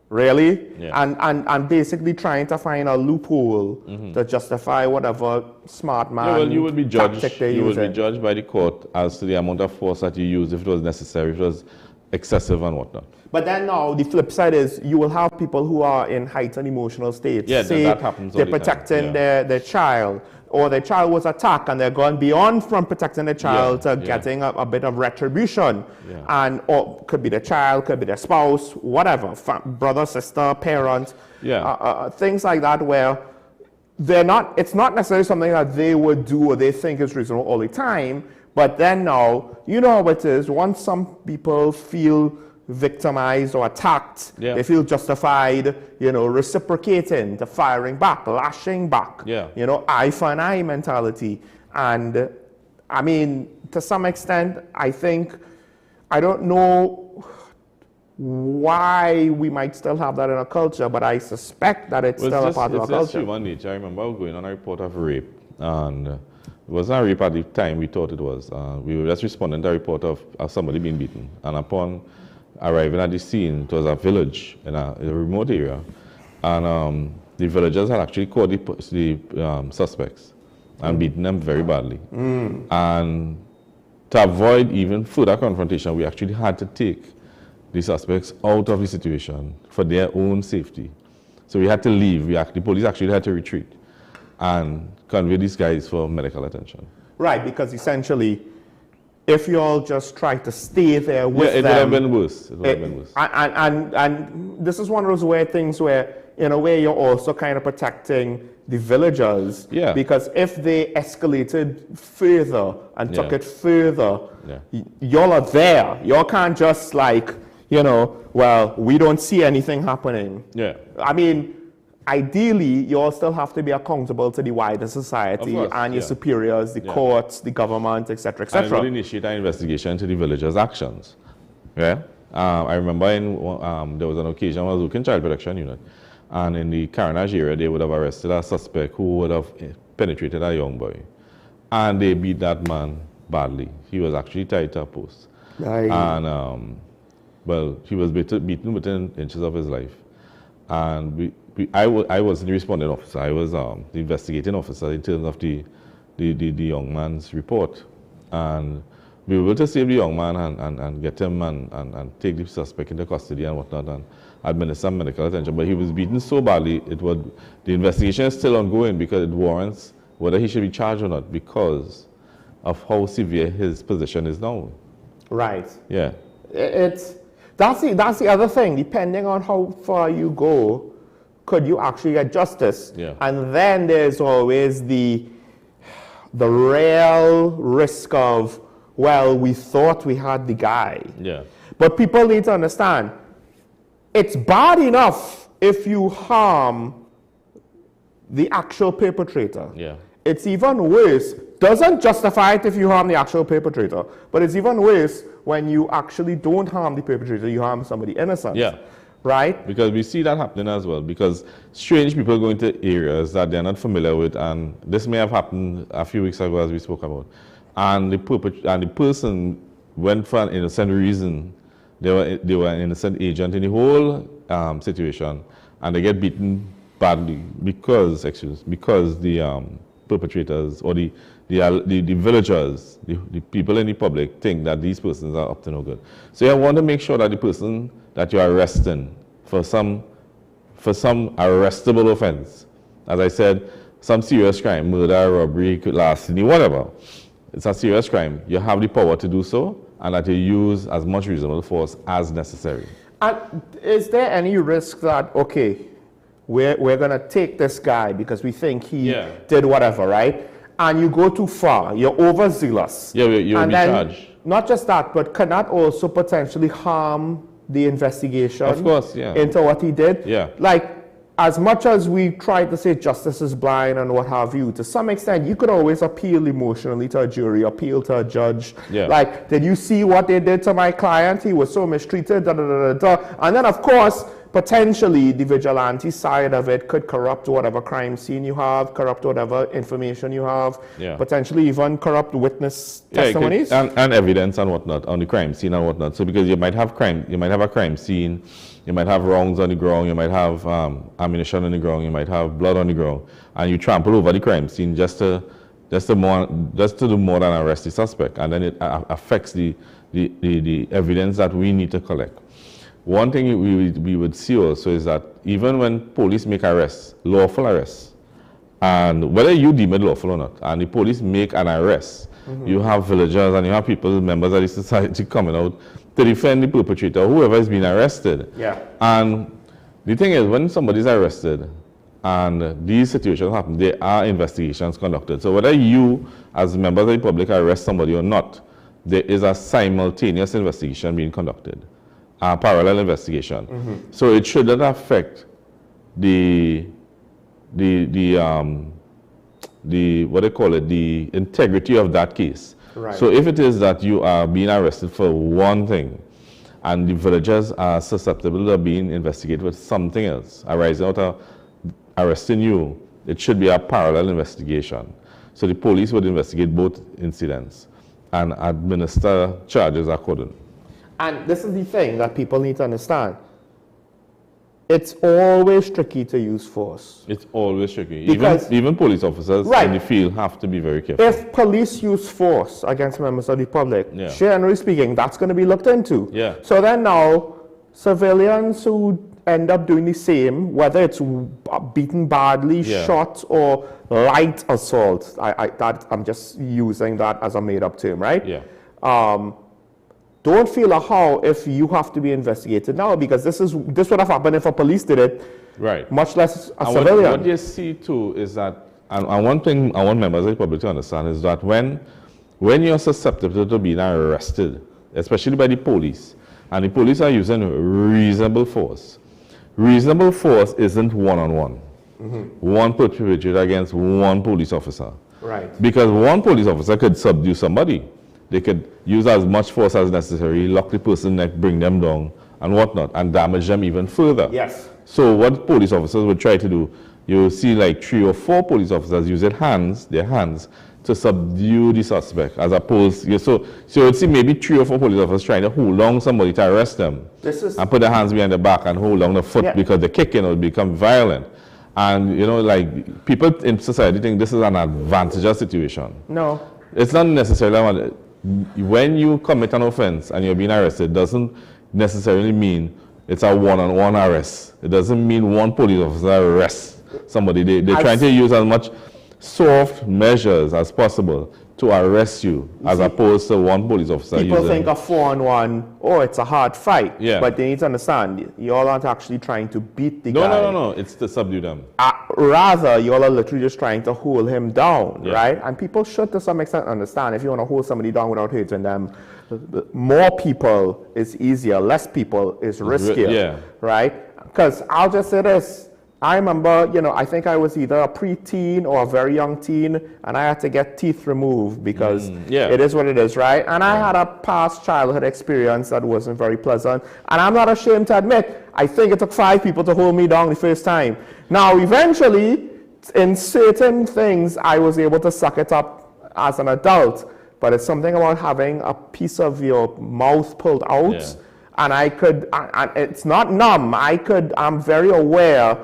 really? Yeah. And basically trying to find a loophole to justify whatever smart man you would be judged. You would be judged by the court as to the amount of force that you use, if it was necessary, if it was excessive and whatnot. But then now the flip side is you will have people who are in heightened emotional states. Yeah, say that happens all they're the time. protecting their child, or their child was attacked and they're gone beyond from protecting their child to getting a bit of retribution. And or could be the child, could be their spouse, whatever, brother, sister, parent, things like that, where it's not necessarily something that they would do or they think is reasonable all the time. But then now, you know how it is, once some people feel victimized or attacked, they feel justified, you know, reciprocating, to firing back, lashing back, you know, eye for an eye mentality. And I mean, to some extent, I don't know why we might still have that in our culture, but I suspect that it's still a part of our culture. It's just human nature. I remember going on a report of rape, and it wasn't a rape at the time we thought it was. We were just responding to a report of somebody being beaten, and upon arriving at the scene. It was a village in a remote area, and the villagers had actually caught the suspects and beaten them very badly. And to avoid even further confrontation, we actually had to take the suspects out of the situation for their own safety. So we had to leave. The police actually had to retreat and convey these guys for medical attention. Right, because essentially, if you all just try to stay there with them... it would have been worse. It would have been worse. And this is one of those weird things where, in a way, you're also kind of protecting the villagers. Yeah. Because if they escalated further and took it further, y'all are there. Y'all can't just well, we don't see anything happening. Yeah. I mean, ideally, you all still have to be accountable to the wider society and your superiors, the courts, the government, etc., etc. And it would initiate an investigation into the villagers' actions. Yeah. I remember there was an occasion when I was working in Child Protection Unit, and in the Carnage area, they would have arrested a suspect who would have penetrated a young boy, and they beat that man badly. He was actually tied to a post, and well, he was beaten within inches of his life, and I was the responding officer. I was the investigating officer in terms of the young man's report, and we were able to save the young man and get him and take the suspect into custody and whatnot and administer medical attention. But he was beaten so badly, the investigation is still ongoing because it warrants whether he should be charged or not because of how severe his position is now. Right. Yeah. That's the other thing. Depending on how far you go, could you actually get justice? Yeah. And then there's always the real risk of, well, we thought we had the guy. Yeah. But people need to understand, it's bad enough if you harm the actual perpetrator. Yeah. It's even worse, doesn't justify it if you harm the actual perpetrator, but it's even worse when you actually don't harm the perpetrator, you harm somebody innocent. Yeah. Right? Because we see that happening as well, because strange people go into areas that they're not familiar with, and this may have happened a few weeks ago as we spoke about, and the person went for an innocent reason. They were an innocent agent in the whole situation, and they get beaten badly because the perpetrators or the villagers, the people in the public think that these persons are up to no good. So you want to make sure that the person that you're arresting for some arrestable offense, as I said, some serious crime, murder, robbery, larceny, whatever, it's a serious crime. You have the power to do so, and that you use as much reasonable force as necessary. And is there any risk that, okay, we're going to take this guy because we think he did whatever, right? And you go too far, you're overzealous. Yeah, you'll be charged. Not just that, but can that also potentially harm the investigation? Of course, yeah. Into what he did? Yeah. Like, as much as we try to say justice is blind and what have you, to some extent, you could always appeal emotionally to a jury, appeal to a judge. Yeah. Like, did you see what they did to my client? He was so mistreated, da da da da da. And then, of course, potentially the vigilante side of it could corrupt whatever crime scene you have, corrupt whatever information you have, potentially even corrupt witness testimonies. And evidence and whatnot on the crime scene and whatnot. So because you might have a crime scene, you might have rounds on the ground, you might have ammunition on the ground, you might have blood on the ground, and you trample over the crime scene just to do more than arrest the suspect, and then it affects the evidence that we need to collect. One thing we would see also is that even when police make arrests, lawful arrests, and whether you deem it lawful or not, and the police make an arrest, you have villagers and you have people, members of the society coming out to defend the perpetrator, whoever is being arrested. Yeah. And the thing is, when somebody's arrested and these situations happen, there are investigations conducted. So whether you, as members of the public, arrest somebody or not, there is a simultaneous investigation being conducted. A parallel investigation. So it shouldn't affect the what they call it, the integrity of that case. Right. So if it is that you are being arrested for one thing and the villagers are susceptible to being investigated with something else arising out of arresting you, it should be a parallel investigation. So the police would investigate both incidents and administer charges accordingly. And this is the thing that people need to understand. It's always tricky to use force. It's always tricky. Because even police officers in the field have to be very careful. If police use force against members of the public, Yeah. generally speaking, that's going to be looked into. Yeah. So then now, civilians who end up doing the same, whether it's beaten badly, Yeah. shot, or light assault, I'm just using that as a made-up term, right? Yeah. Don't feel a how if you have to be investigated now, because this would have happened if a police did it, right? Much less a And civilian. What you see too is that, and one thing I want members of the public to understand is that when you're susceptible to being arrested, especially by the police, and the police are using reasonable force isn't one-on-one. One perpetrator against one police officer. Right. Because one police officer could subdue somebody. They could use as much force as necessary, lock the person neck, bring them down, and whatnot, and damage them even further. Yes. So what police officers would try to do, you'll see like 3 or 4 police officers use their hands, to subdue the suspect, as opposed, so you'd see maybe 3 or 4 police officers trying to hold on somebody to arrest them, and put their hands behind the back and hold on the foot because they're kicking or become violent. And like people in society think this is an advantageous situation. No. It's not necessarily. When you commit an offense and you're being arrested, doesn't necessarily mean it's a one-on-one arrest. It doesn't mean one police officer arrests somebody. They're trying to use as much soft measures as possible to arrest you, as opposed to one police officer. People think a 4-on-1, it's a hard fight. Yeah. But they need to understand, you all aren't actually trying to beat the guy. No. It's to subdue them. Rather, you all are literally just trying to hold him down, right? And people should, to some extent, understand if you want to hold somebody down without hurting them, more people is easier, less people is riskier, right? Because I'll just say this. I remember, I think I was either a preteen or a very young teen, and I had to get teeth removed because it is what it is, right? And I had a past childhood experience that wasn't very pleasant. And I'm not ashamed to admit, I think it took 5 people to hold me down the first time. Now, eventually, in certain things, I was able to suck it up as an adult. But it's something about having a piece of your mouth pulled out. And it's not numb. I'm very aware,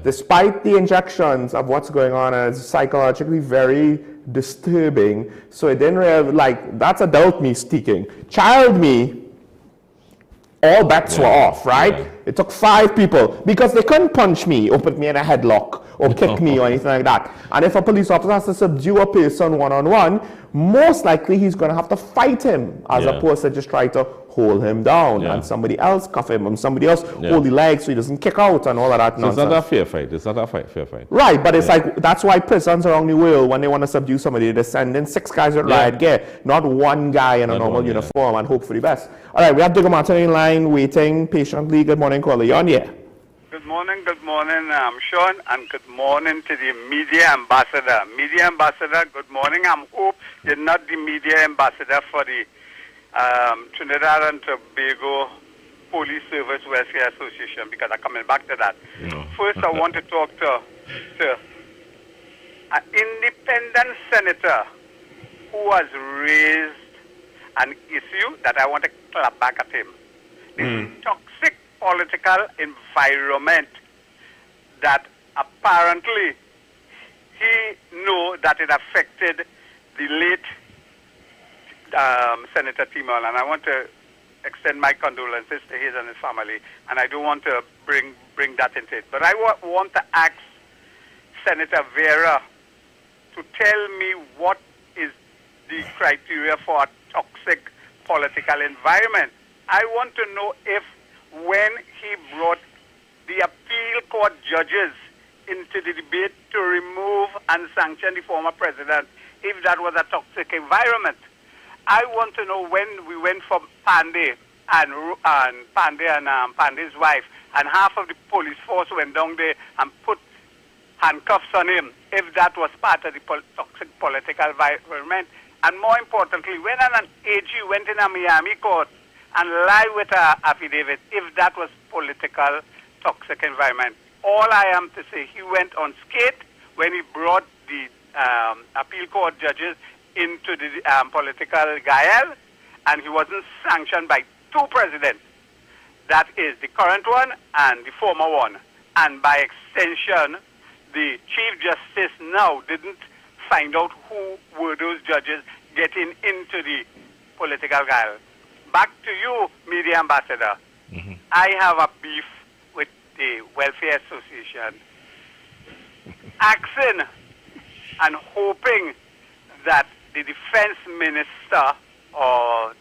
despite the injections of what's going on, and it's psychologically very disturbing. So it didn't really, that's adult me speaking. Child me, all bets were off, right? It took 5 people, because they couldn't punch me or put me in a headlock or kick me or anything like that. And if a police officer has to subdue a person one-on-one, most likely he's going to have to fight him, as opposed to just try to hold him down and somebody else cuff him and somebody else hold the legs so he doesn't kick out and all of that nonsense. It's not a fair fight. It's not a fair fight. Right, but it's like, that's why prisons around the world, when they want to subdue somebody, they send in 6 guys with riot gear, not 1 guy in a normal uniform, and hope for the best. All right, we have Digger Martin in line, waiting patiently. Good morning, caller. You're on here. Good morning, Sean, and good morning to the media ambassador. Media ambassador, good morning. I hope you're not the media ambassador for the Trinidad and Tobago Police Service Welfare Association, because I'm coming back to that. First, I want to talk to an independent senator who has raised an issue that I want to clap back at him. This toxic political environment that apparently he knew that it affected the late Senator Timon, and I want to extend my condolences to his and his family, and I don't want to bring that into it. But I want to ask Senator Vera to tell me what is the criteria for a toxic political environment. I want to know if when he brought the appeal court judges into the debate to remove and sanction the former president, if that was a toxic environment. I want to know when we went for Pandey and Pandey's wife, and half of the police force went down there and put handcuffs on him, if that was part of the toxic political environment. And more importantly, when an AG went in a Miami court and lied with an affidavit, if that was political toxic environment. All I am to say, he went on skate when he brought the appeal court judges into the political guile, and he wasn't sanctioned by two presidents. That is the current one and the former one. And by extension, the Chief Justice now didn't find out who were those judges getting into the political guile. Back to you, Media Ambassador. I have a beef with the Welfare Association, asking and hoping that the Defense Minister or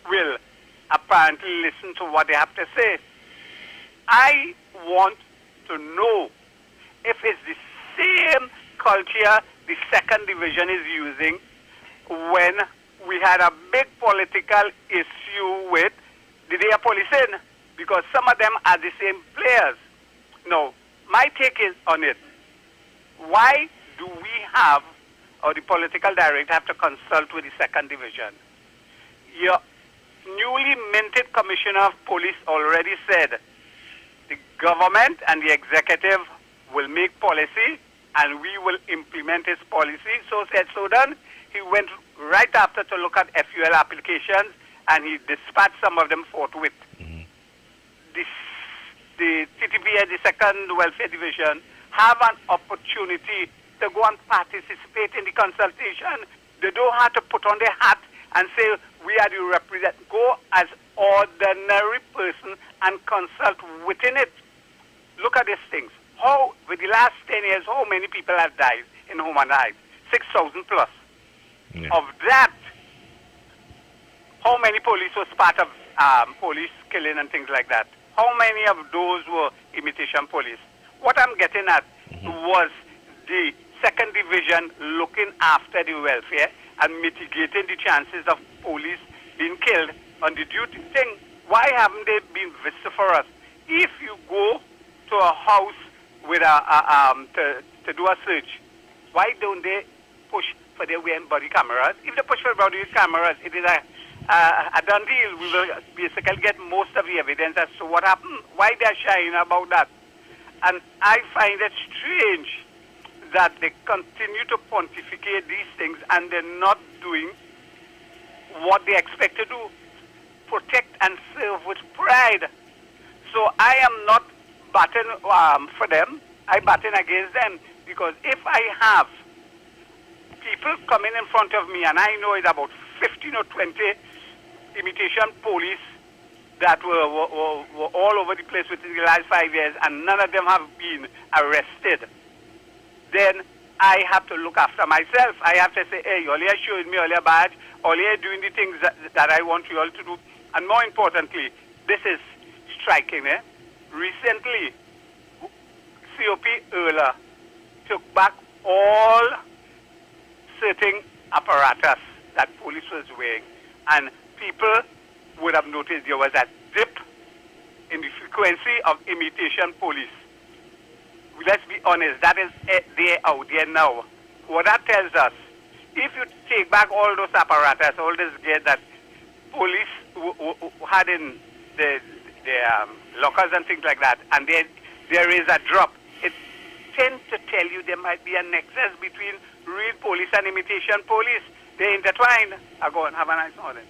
will apparently listen to what they have to say. I want to know if it's the same culture the 2nd Division is using when we had a big political issue with the day of policing, because some of them are the same players. Now, my take is on it. Why do we have, or the political director have to consult with the 2nd Division? Your newly minted Commissioner of Police already said the government and the executive will make policy and we will implement his policy. So said, so done. He went right after to look at FUL applications and he dispatched some of them forthwith. The TTP and the 2nd Welfare Division have an opportunity to go and participate in the consultation. They don't have to put on their hat and say, we are the representative. Go as ordinary person and consult within it. Look at these things. How, with the last 10 years, how many people have died in human life? 6,000 plus. Yeah. Of that, how many police was part of police killing and things like that? How many of those were imitation police? What I'm getting at was the 2nd Division looking after the welfare and mitigating the chances of police being killed on the duty thing. Why haven't they been vociferous? If you go to a house with to do a search, why don't they push for their wearing body cameras? If they push for body cameras, it is a done deal. We will basically get most of the evidence as to what happened. Why they're shying about that? And I find it strange that they continue to pontificate these things and they're not doing what they expect to do. Protect and serve with pride. So I am not batting for them. I batting against them because if I have people coming in front of me and I know it's about 15 or 20 imitation police that were all over the place within the last 5 years and none of them have been arrested, then I have to look after myself. I have to say, hey, all you're showing me all your badge, all you're doing the things that I want you all to do. And more importantly, this is striking. Recently, COP Erla took back all certain apparatus that police was wearing. And people would have noticed there was a dip in the frequency of imitation police. Let's be honest, that is there out there now. What that tells us, if you take back all those apparatus, all this gear that police had in the lockers and things like that, and there is a drop, it tends to tell you there might be a nexus between real police and imitation police. They intertwine. I'll go and have a nice morning.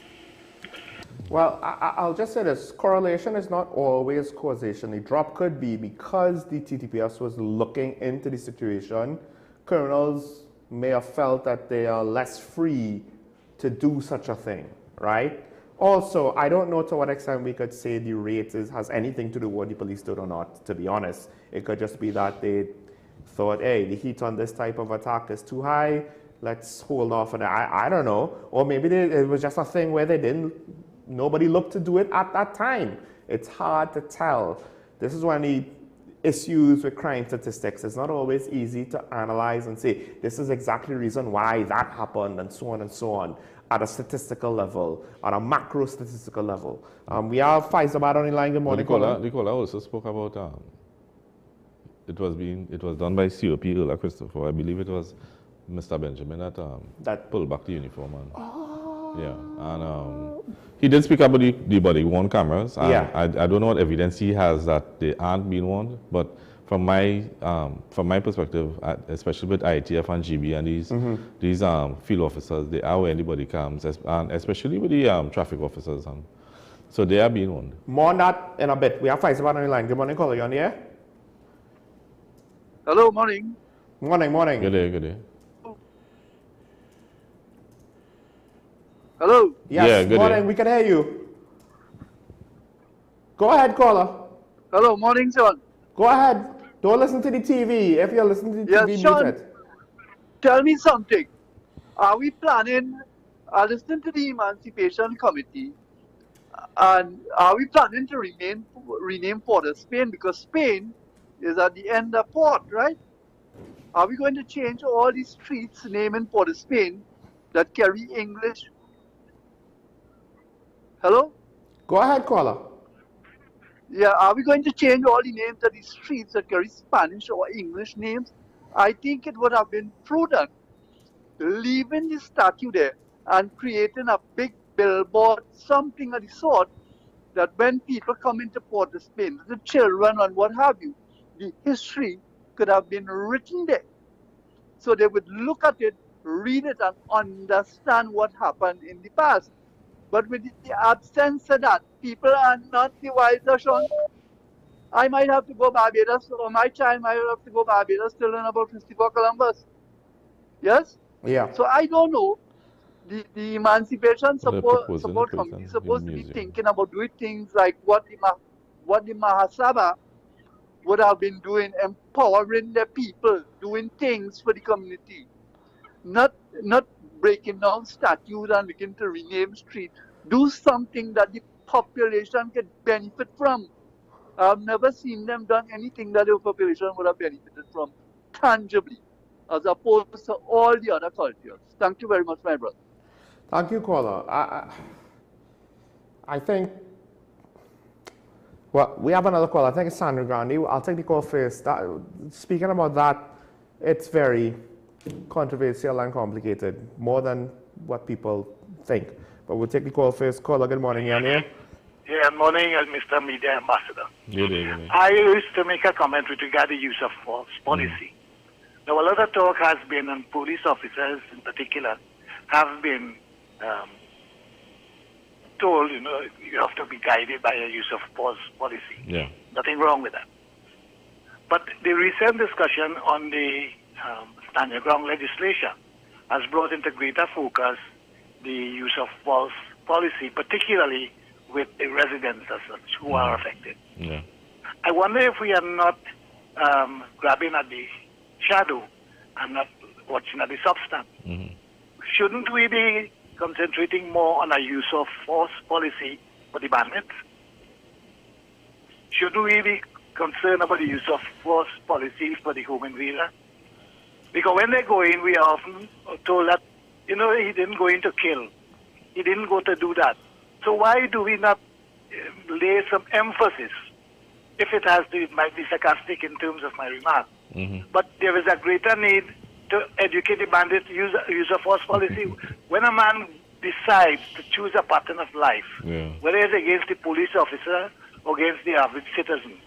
Well, I'll just say this. Correlation is not always causation. The drop could be because the TTPS was looking into the situation. Criminals may have felt that they are less free to do such a thing, right? Also, I don't know to what extent we could say the rate has anything to do with what the police did or not, to be honest. It could just be that they thought, hey, the heat on this type of attack is too high. Let's hold off on it. I don't know. Or maybe it was just a thing where nobody looked to do it at that time. It's hard to tell. This is one of the issues with crime statistics. It's not always easy to analyze and say, this is exactly the reason why that happened, and so on, at a statistical level, at a macro statistical level. We have Faisal on the line. Good morning, Nicola also spoke about it was done by COP Erla Christopher. I believe it was Mr. Benjamin that pulled back the uniform. Yeah, and he did speak about the body worn cameras. And Yeah. I don't know what evidence he has that they aren't being worn, but from my perspective, especially with ITF and GB and these field officers, they are wearing the body cams, and especially with the traffic officers, and so they are being worn. More on that in a bit. We have Faisal on the line. Good morning, caller. You on the air? Hello, morning. Morning, morning. Good day, good day. Hello? Yes, Yeah, good morning. day. We can hear you. Go ahead, caller. Hello, morning, Sean. Go ahead. Don't listen to the TV. If you're listening to the TV, Sean, mute it. tell me something. Are we planning, listening to the Emancipation Committee, and are we planning to rename Port of Spain? Because Spain is at the end of port, right? Are we going to change all these streets name in Port of Spain that carry English? Hello? Go ahead, caller. Yeah, are we going to change all the names of these streets that carry Spanish or English names? I think it would have been prudent leaving the statue there and creating a big billboard, something of the sort, that when people come into Port of Spain, the children and what have you, the history could have been written there. So they would look at it, read it, and understand what happened in the past. But with the absence of that, people are not the wiser, Sean. I might have to go Barbados, or my child might have to go Barbados to learn about Christopher Columbus. Yes? Yeah. So I don't know. The Emancipation Support Committee is supposed to be thinking about doing things like what the Mahasabha would have been doing, empowering the people, doing things for the community. Not breaking down statues and looking to rename streets. Do something that the population can benefit from. I've never seen them done anything that the population would have benefited from tangibly, as opposed to all the other cultures. Thank you very much, my brother. Thank you, caller. I think, well, we have another call. I think it's Sandra Grandi. I'll take the call first. Speaking about that, it's very controversial and complicated, more than what people think. But we'll take the call first. Caller, good morning. You on here? Yeah, morning, Mr. Media Ambassador. Good day, good day. I used to make a comment with regard to use of force policy. Now, a lot of talk has been, and police officers in particular have been told, you know, you have to be guided by a use of force policy. Yeah. Nothing wrong with that. But the recent discussion on the stand your ground legislation has brought into greater focus the use of force policy, particularly with the residents as such who are affected. Yeah. I wonder if we are not grabbing at the shadow and not watching at the substance. Shouldn't we be concentrating more on a use of force policy for the bandits? Shouldn't we be concerned about the use of force policy for the home invader? Because when they go in, we are often told that, you know, he didn't go in to kill. He didn't go to do that. So why do we not lay some emphasis, if it has to, it might be sarcastic in terms of my remark, but there is a greater need to educate the bandits, use of force policy. When a man decides to choose a pattern of life, whether it's against the police officer or against the average citizen,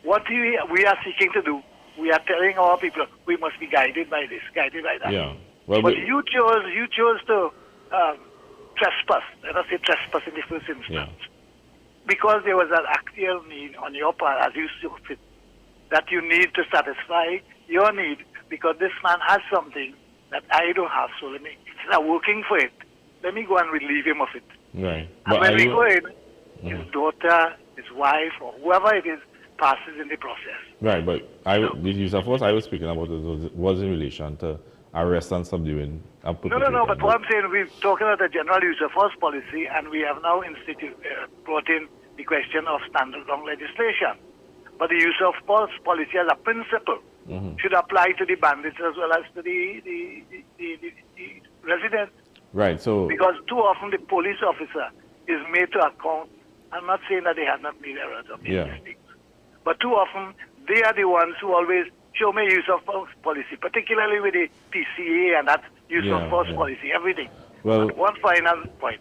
what we are seeking to do, we are telling our people, we must be guided by this, guided by that. Yeah. Well, but you chose to trespass, let us say trespass in the first instance, because there was an actual need on your part, as you saw fit, that you need to satisfy your need, because this man has something that I don't have, so let me, instead of working for it, let me go and relieve him of it. Right. And But when are we you- go in, his daughter, his wife, or whoever it is, passes in the process. Right, but the use of force I was speaking about was in relation to arrest and subduing. No, but what I'm saying, we're talking about the general use of force policy, and we have now brought in the question of standard ground legislation. But the use of force policy as a principle should apply to the bandits as well as to the residents. Right, so... Because too often the police officer is made to account. I'm not saying that they have not made errors or made mistakes, but too often they are the ones who always show me use of force policy, particularly with the PCA and that use of force policy, everything. Well, But one final point.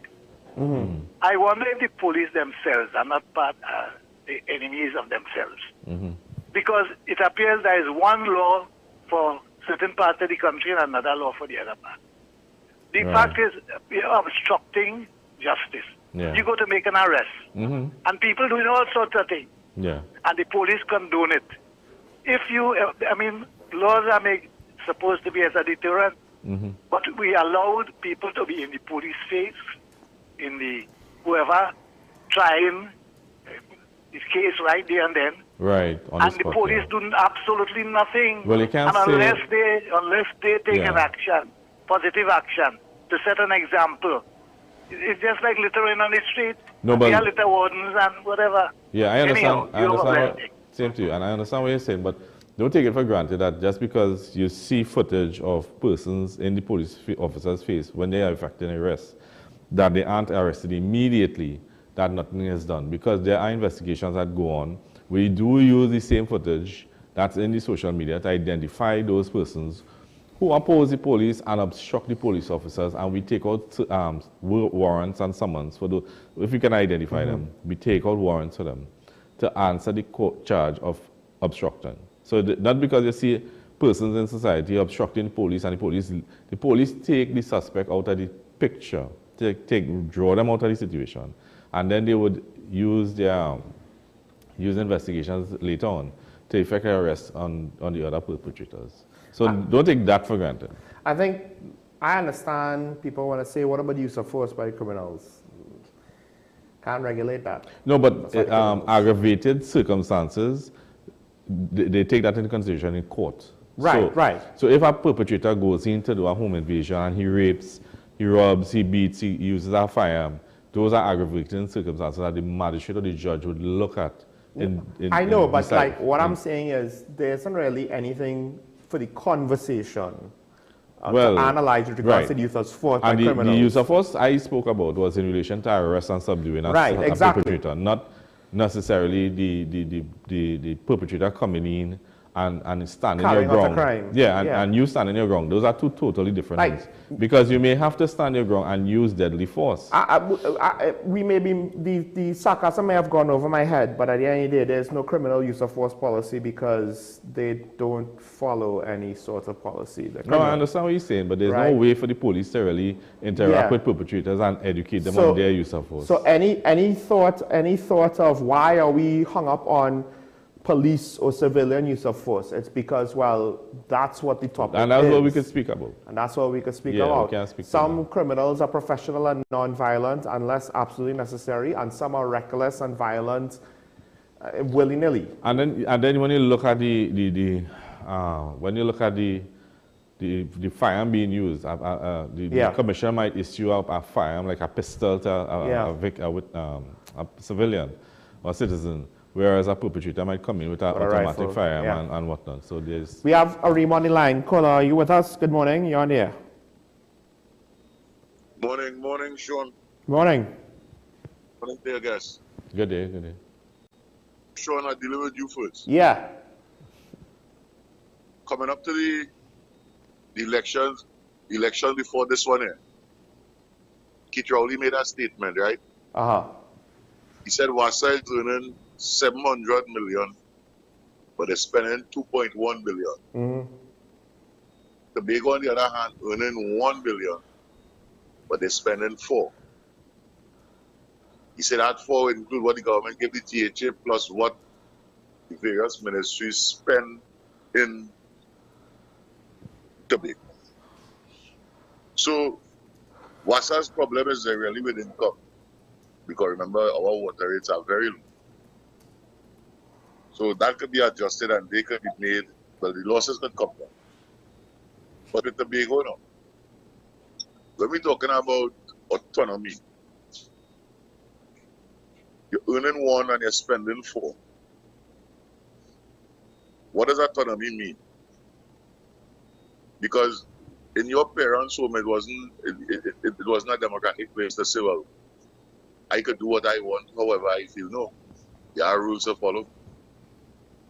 I wonder if the police themselves are not the enemies of themselves. Because it appears there is one law for certain parts of the country and another law for the other part. The fact is, we are obstructing justice. Yeah. You go to make an arrest, and people doing all sorts of things, Yeah. and the police condone it. If you, laws are supposed to be as a deterrent, but we allowed people to be in the police face, in the whoever, trying this case right there and then. Right. On And the the spot, police yeah. do absolutely nothing. Well, you can't and say... unless they take Yeah. an action, positive action, to set an example. It's just like littering on the street. No, We but- are litter wardens and whatever. Yeah, I understand. Anyhow, I you have a understand. blessing. Same to you, and I understand what you're saying, but don't take it for granted that just because you see footage of persons in the police officer's face when they are effecting arrest, that they aren't arrested immediately, that nothing is done. Because there are investigations that go on. We do use the same footage that's in the social media to identify those persons who oppose the police and obstruct the police officers, and we take out warrants and summons for those. If we can identify them, we take out warrants for them to answer the court charge of obstruction. So not because you see persons in society obstructing the police, and the police take the suspect out of the picture, draw them out of the situation, and then they would use their use investigations later on to effect an arrest on the other perpetrators. So don't take that for granted. I think I understand people want to say, what about the use of force by criminals? Can't regulate that. No, but aggravated circumstances, they take that into consideration in court. Right, right. So if a perpetrator goes in to do a home invasion and he rapes, he robs, he beats, he uses a firearm, those are aggravated circumstances that the magistrate or the judge would look at. I know, but like what I'm saying is there isn't really anything for the conversation to analyze with regards to the use of force by criminals. The use of force I spoke about was in relation to arrest and subduing a perpetrator, not necessarily the perpetrator coming in and standing your ground. And you standing your ground. Those are two totally different things. Because you may have to stand your ground and use deadly force. We may be, the sarcasm may have gone over my head, but at the end of the day, there's no criminal use of force policy because they don't follow any sort of policy. No, I understand what you're saying, but there's no way for the police to really interact with perpetrators and educate them on their use of force. So any thought of why are we hung up on police or civilian use of force? It's because, well, that's what the topic is. And that's what we could speak about. And that's what we could speak We about. can speak some criminals are professional and non-violent unless absolutely necessary, and some are reckless and violent willy-nilly. And then when you look at the firearm being used, the commissioner might issue a firearm like a pistol to a civilian or citizen, whereas a perpetrator might come in with an automatic firearm and whatnot. So there's... We have Arim on the line. Caller, are you with us? Good morning. You're on the air. Morning, Sean. Morning. Morning, dear guys. Good day. Sean, I delivered you first. Yeah. Coming up to the elections before this one here, Keith Rowley made a statement, right? He said Wasa is earning 700 million, but they're spending 2.1 billion. Tobago, on the other hand, earning 1 billion, but they're spending 4. He said that 4 include what the government gave the THA plus what the various ministries spend in Tobago. So, Wasa's problem is really with income. Because remember, our water rates are very low. So that could be adjusted and they could be made, well, the losses could come down. But with Tobago now, when we're talking about autonomy, you're earning 1 and you're spending 4. What does autonomy mean? Because in your parents' home, it wasn't a democratic place to say, well, I could do what I want, however I feel. No. There are rules to follow.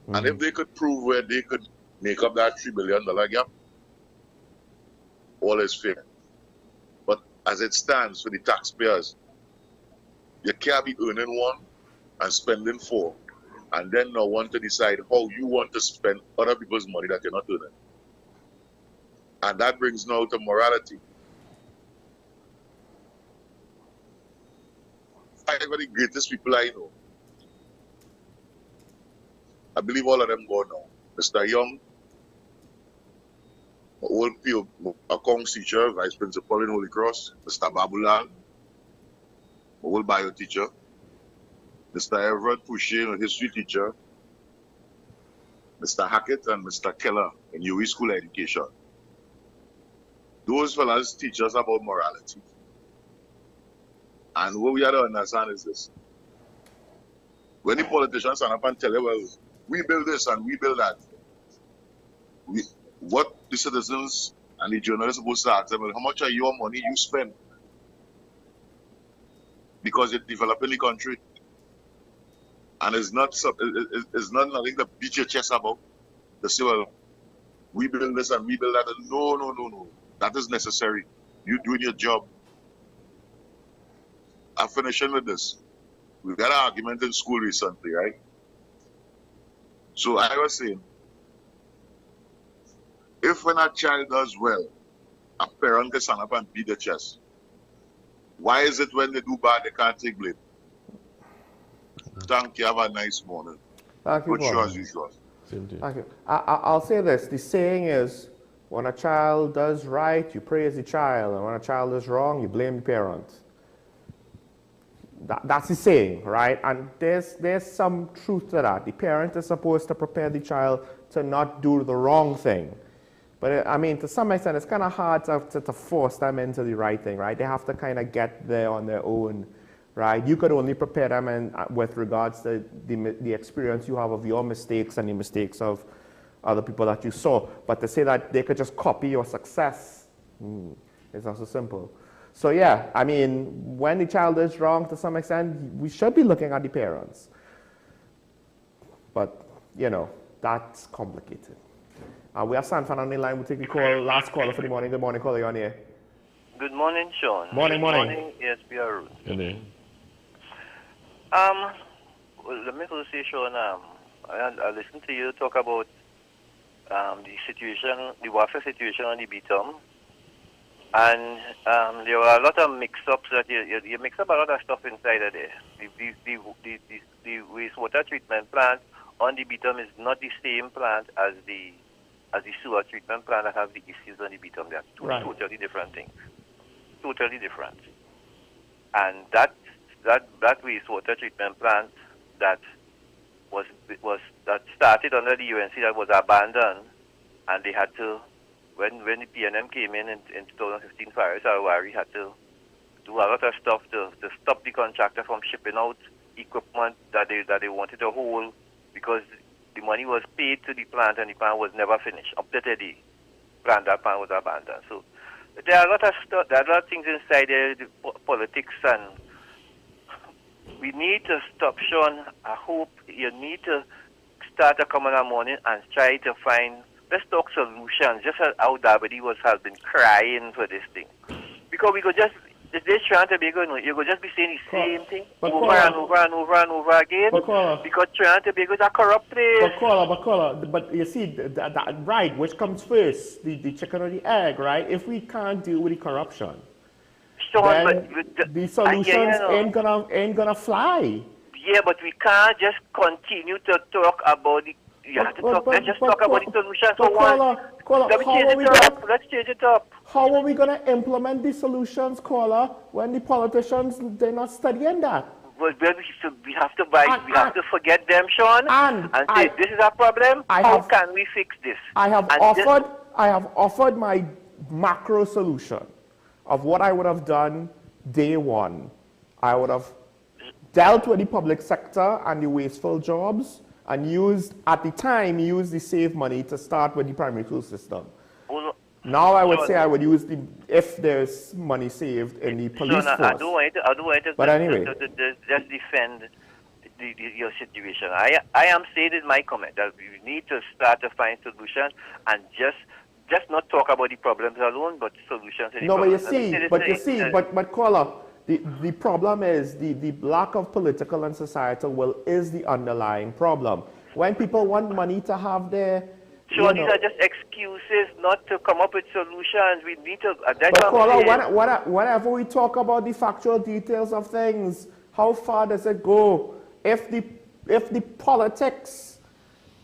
And if they could prove where they could make up that $3 billion gap, all is fair. But as it stands for the taxpayers, you can't be earning one and spending four, and then now want to decide how you want to spend other people's money that you're not earning. And that brings now to morality. 5 of the greatest people I know, I believe all of them go now. Mr. Young, my old PO, accounts teacher, vice principal in Holy Cross, Mr. Babulal, my old bio teacher, Mr. Everett Pushe, a history teacher, Mr. Hackett and Mr. Keller in UE School Education. Those fellas teach us about morality. And what we have to understand is this. When the politicians stand up and tell you, well, we build this and we build that, what the citizens and the journalists are supposed to ask them, well, how much of your money you spend? Because you're developing the country. And it's not nothing to beat your chest about. To say, well, we build this and we build that. No, no, no, no. That is necessary. You're doing your job. I'm finishing with this. We got an argument in school recently, right? So I was saying, if when a child does well, a parent can stand up and beat the chest, why is it when they do bad, they can't take blame? Thank you. Have a nice morning. Thank you. Good show as usual. Thank you. I'll say this. The saying is, when a child does right, you praise the child, and when a child does wrong, you blame the parent. That's the saying, right? And there's some truth to that. The parent is supposed to prepare the child to not do the wrong thing. But I mean, to some extent, it's kind of hard to force them into the right thing, right? They have to kind of get there on their own, right? You could only prepare them with regards to the experience you have of your mistakes and the mistakes of other people that you saw. But to say that they could just copy your success, it's not so simple. So yeah, I mean, when the child is wrong to some extent, we should be looking at the parents. But, you know, that's complicated. We have Sanfan on the line. We'll take the call, last caller for the morning. Good morning, caller, you're on here. Good morning, Sean. Morning. Good morning, ESPR. Good morning. Well, let me first say, Sean, I listened to you talk about the situation, the warfare situation on the BTOM. And there were a lot of mix-ups that you mix up a lot of stuff inside of there. The wastewater treatment plant on the BTOM is not the same plant as the sewer treatment plant that have the issues on the BTOM. They are two totally different things. Totally different. And that wastewater treatment plant that started under the UNC that was abandoned, and they had to. When the PNM came in 2015, Faris Alwari had to do a lot of stuff to stop the contractor from shipping out equipment that they wanted to hold, because the money was paid to the plant and the plant was never finished. Up to the plant, that plant was abandoned. So there are a lot of stuff, there are a lot of things inside there, the politics, and we need to stop, Sean. I hope you need to start to come in the morning and try to find. Let's talk solutions, just as how Dabadi has been crying for this thing. Because we could just, this Trinidad and Tobago, you could just be saying the same thing over and over again. Because Trinidad and Tobago is a corrupt place. But you see, that right, which comes first, the chicken or the egg, right? If we can't deal with the corruption, Sean, then the solutions ain't gonna fly. Yeah, but we can't just continue to talk about the. You have to talk. Let's just talk about the solution for once. Let's change it up. How are we going to implement the solutions, caller, when the politicians, they're not studying that? Well, we have to forget them, Sean, and say, this is our problem. How can we fix this? I have offered my macro solution of what I would have done day one. I would have dealt with the public sector and the wasteful jobs, and used the saved money to start with the primary school system. Now I would say I would use if there's money saved in the police force. I don't want to just defend your situation. I am saying in my comment that we need to start to find solutions and just just not talk about the problems alone, but solutions to the No, but problems. but caller, the problem is the lack of political and societal will is the underlying problem. When people want money to have their sure, these are just excuses not to come up with solutions. We need to. But caller, whenever we talk about the factual details of things, how far does it go? If the politics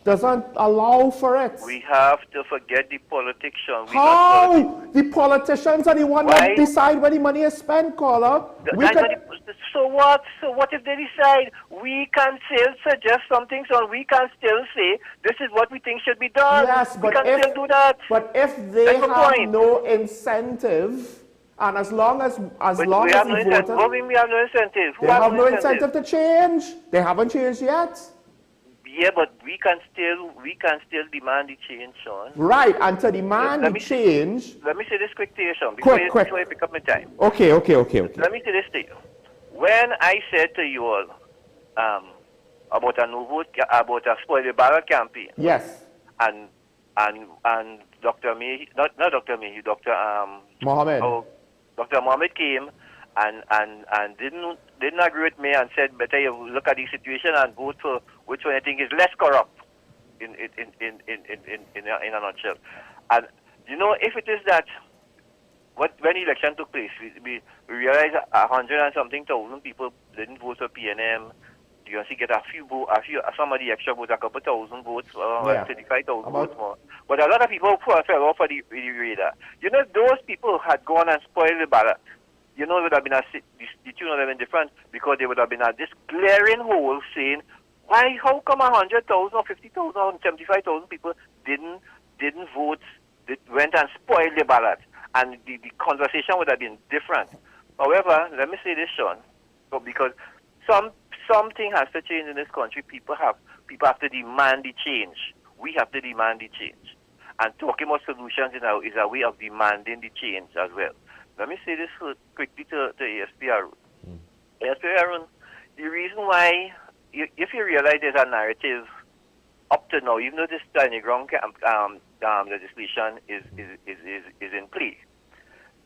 doesn't allow for it. We have to forget the politics, Sean. How? The politicians are the ones that decide where the money is spent, caller. So what? So what if they decide? We can still suggest something, so we can still say this is what we think should be done. Yes, but we can still do that. But if they have no incentive, and as long as the voters, we have no incentive. They have no incentive to change. They haven't changed yet. Yeah, but we can still demand the change, Sean. Right, and to demand the change. Let me say this quick to you, Sean, before you pick up my time. Okay. Let me say this to you. When I said to you all about a no vote, about a spoil the ballot campaign. Yes. And Dr. May, not Dr. May, Dr. Mohammed. Dr. Mohammed came and didn't agree with me and said better you look at the situation and vote for which one I think is less corrupt in a nutshell. And you know, if it is that when election took place, we realized 100 and something thousand people didn't vote for PNM. You can see get some of the extra votes, a couple thousand votes, 35,000 votes more. But a lot of people fell off of the radar. You know, those people had gone and spoiled the ballot. You know, it would have been the tune would have been different because they would have been at this glaring hole saying, how come 100,000 or 50,000 or 75,000 people didn't vote, went and spoiled the ballot? And the conversation would have been different. However, let me say this, Sean, because something has to change in this country. People have to demand the change. We have to demand the change. And talking about solutions is a way of demanding the change as well. Let me say this quickly to ASP Arun. ASP Arun, the reason why, if you realize there's a narrative up to now, even though this standing ground legislation is in play,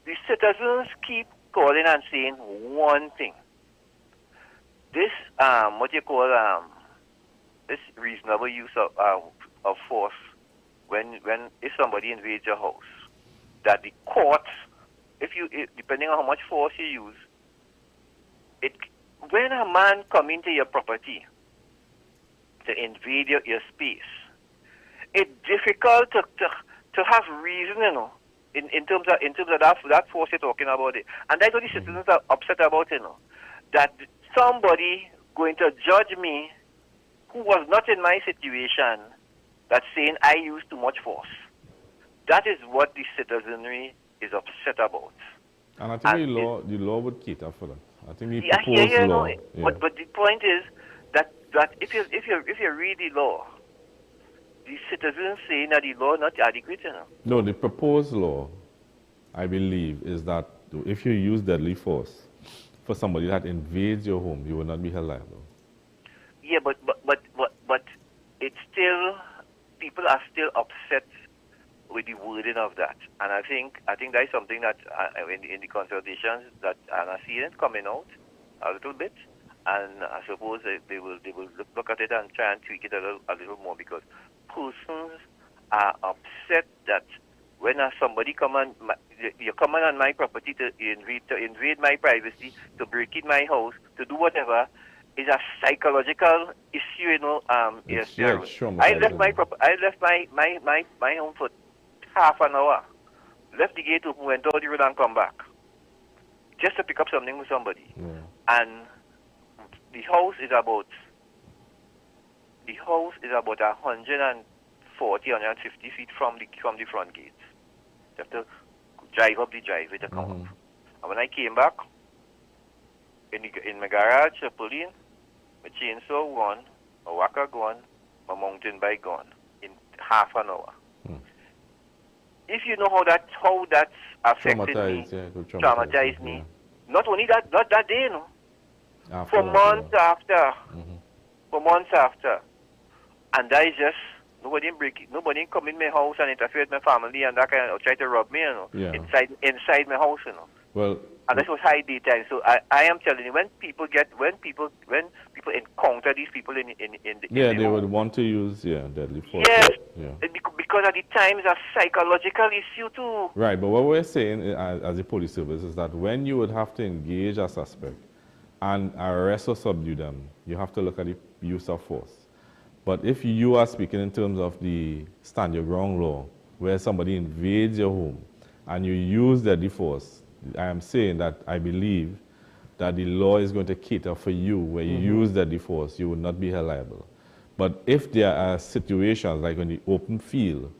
the citizens keep calling and saying one thing. This, this reasonable use of force if somebody invades your house, that the courts, depending on how much force you use, when a man come into your property to invade your space, it's difficult to have reason, you know, in terms of that force you're talking about it. And that's what the citizens are upset about, you know, that somebody going to judge me who was not in my situation, that's saying I used too much force. That is what the citizenry is upset about. And I think the law would cater for that. I think the proposed law. Yeah. But the point is that if you read the law, the citizens saying that the law not adequate, you know. No, the proposed law, I believe, is that if you use deadly force for somebody that invades your home, you will not be held liable. Yeah, but it's still, people are still upset with the wording of that, and I think that is something that in the consultations that I see it coming out a little bit, and I suppose they will look at it and try and tweak it a little more, because persons are upset that when somebody you're coming on my property to invade my privacy, to break in my house, to do whatever, is a psychological issue, you know. Yes, I left my home for half an hour, left the gate open, went out the road and come back, just to pick up something with somebody. Yeah. And the house is about 140, 150 feet from the front gate. You have to drive up the driveway to come up. And when I came back, in my garage, I pulled in, my chainsaw gone, my whacker gone, my mountain bike gone, in half an hour. If you know how that's affected me, traumatized me. Not only that, not that day, you know. For months after. And that is just Nobody come in my house and interfere with my family and that kind of, or try to rob me, inside my house, Well, and this was high daytime. So I am telling you, when people encounter these people in they would want to use deadly force. Yes, Yeah. because at the times a psychological issue too. Right, but what we're saying as a police service is that when you would have to engage a suspect and arrest or subdue them, you have to look at the use of force. But if you are speaking in terms of the stand your ground law, where somebody invades your home and you use deadly force, I am saying that I believe that the law is going to cater for you where you use deadly force, you will not be held liable. But if there are situations like on the open field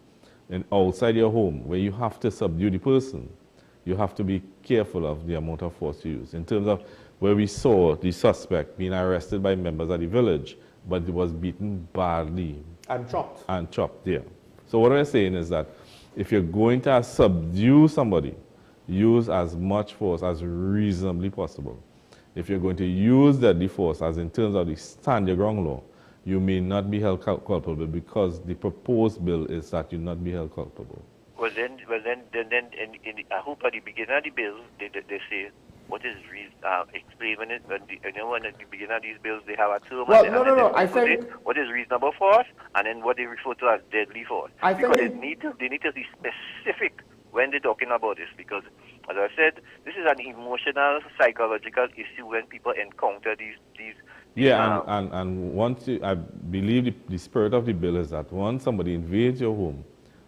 and outside your home where you have to subdue the person, you have to be careful of the amount of force you use. In terms of where we saw the suspect being arrested by members of the village, but he was beaten badly. And chopped. And chopped, yeah. So what we're saying is that if you're going to subdue somebody, use as much force as reasonably possible. If you're going to use deadly force, as in terms of the stand your ground law, you may not be held culpable because the proposed bill is that you not be held culpable. Well, then I hope at the beginning of the bill, they say, what is explain when at the beginning of these bills they have a term. Well, no. I think what is reasonable force, and then what they refer to as deadly force. Because they need to be specific when they're talking about this. Because, as I said, this is an emotional, psychological issue when people encounter these. Yeah, and once I believe the spirit of the bill is that once somebody invades your home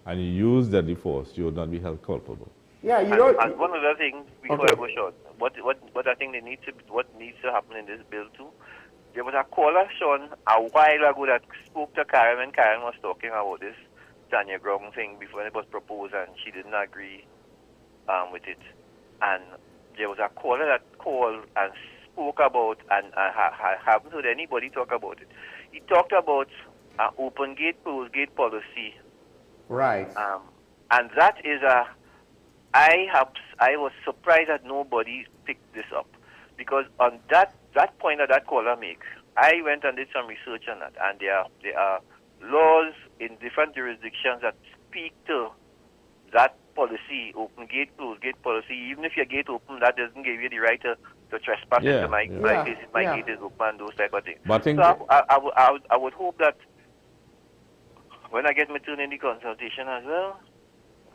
and you use deadly force, you will not be held culpable. Yeah, and one other thing before I go short, what I think what needs to happen in this bill too. There was a caller, Sean, a while ago that spoke to Karen when Karen was talking about this Tanya Grong thing before it was proposed, and she didn't agree with it. And there was a caller that called and spoke about, and I haven't heard anybody talk about it. He talked about an open gate, closed gate policy. Right. And that is I was surprised that nobody picked this up, because on that point that caller makes, I went and did some research on that, and there are laws in different jurisdictions that speak to that policy, open gate, closed gate policy. Even if your gate open, that doesn't give you the right to trespass into my gate is open, those type of things. But so I would hope that when I get my turn in the consultation as well,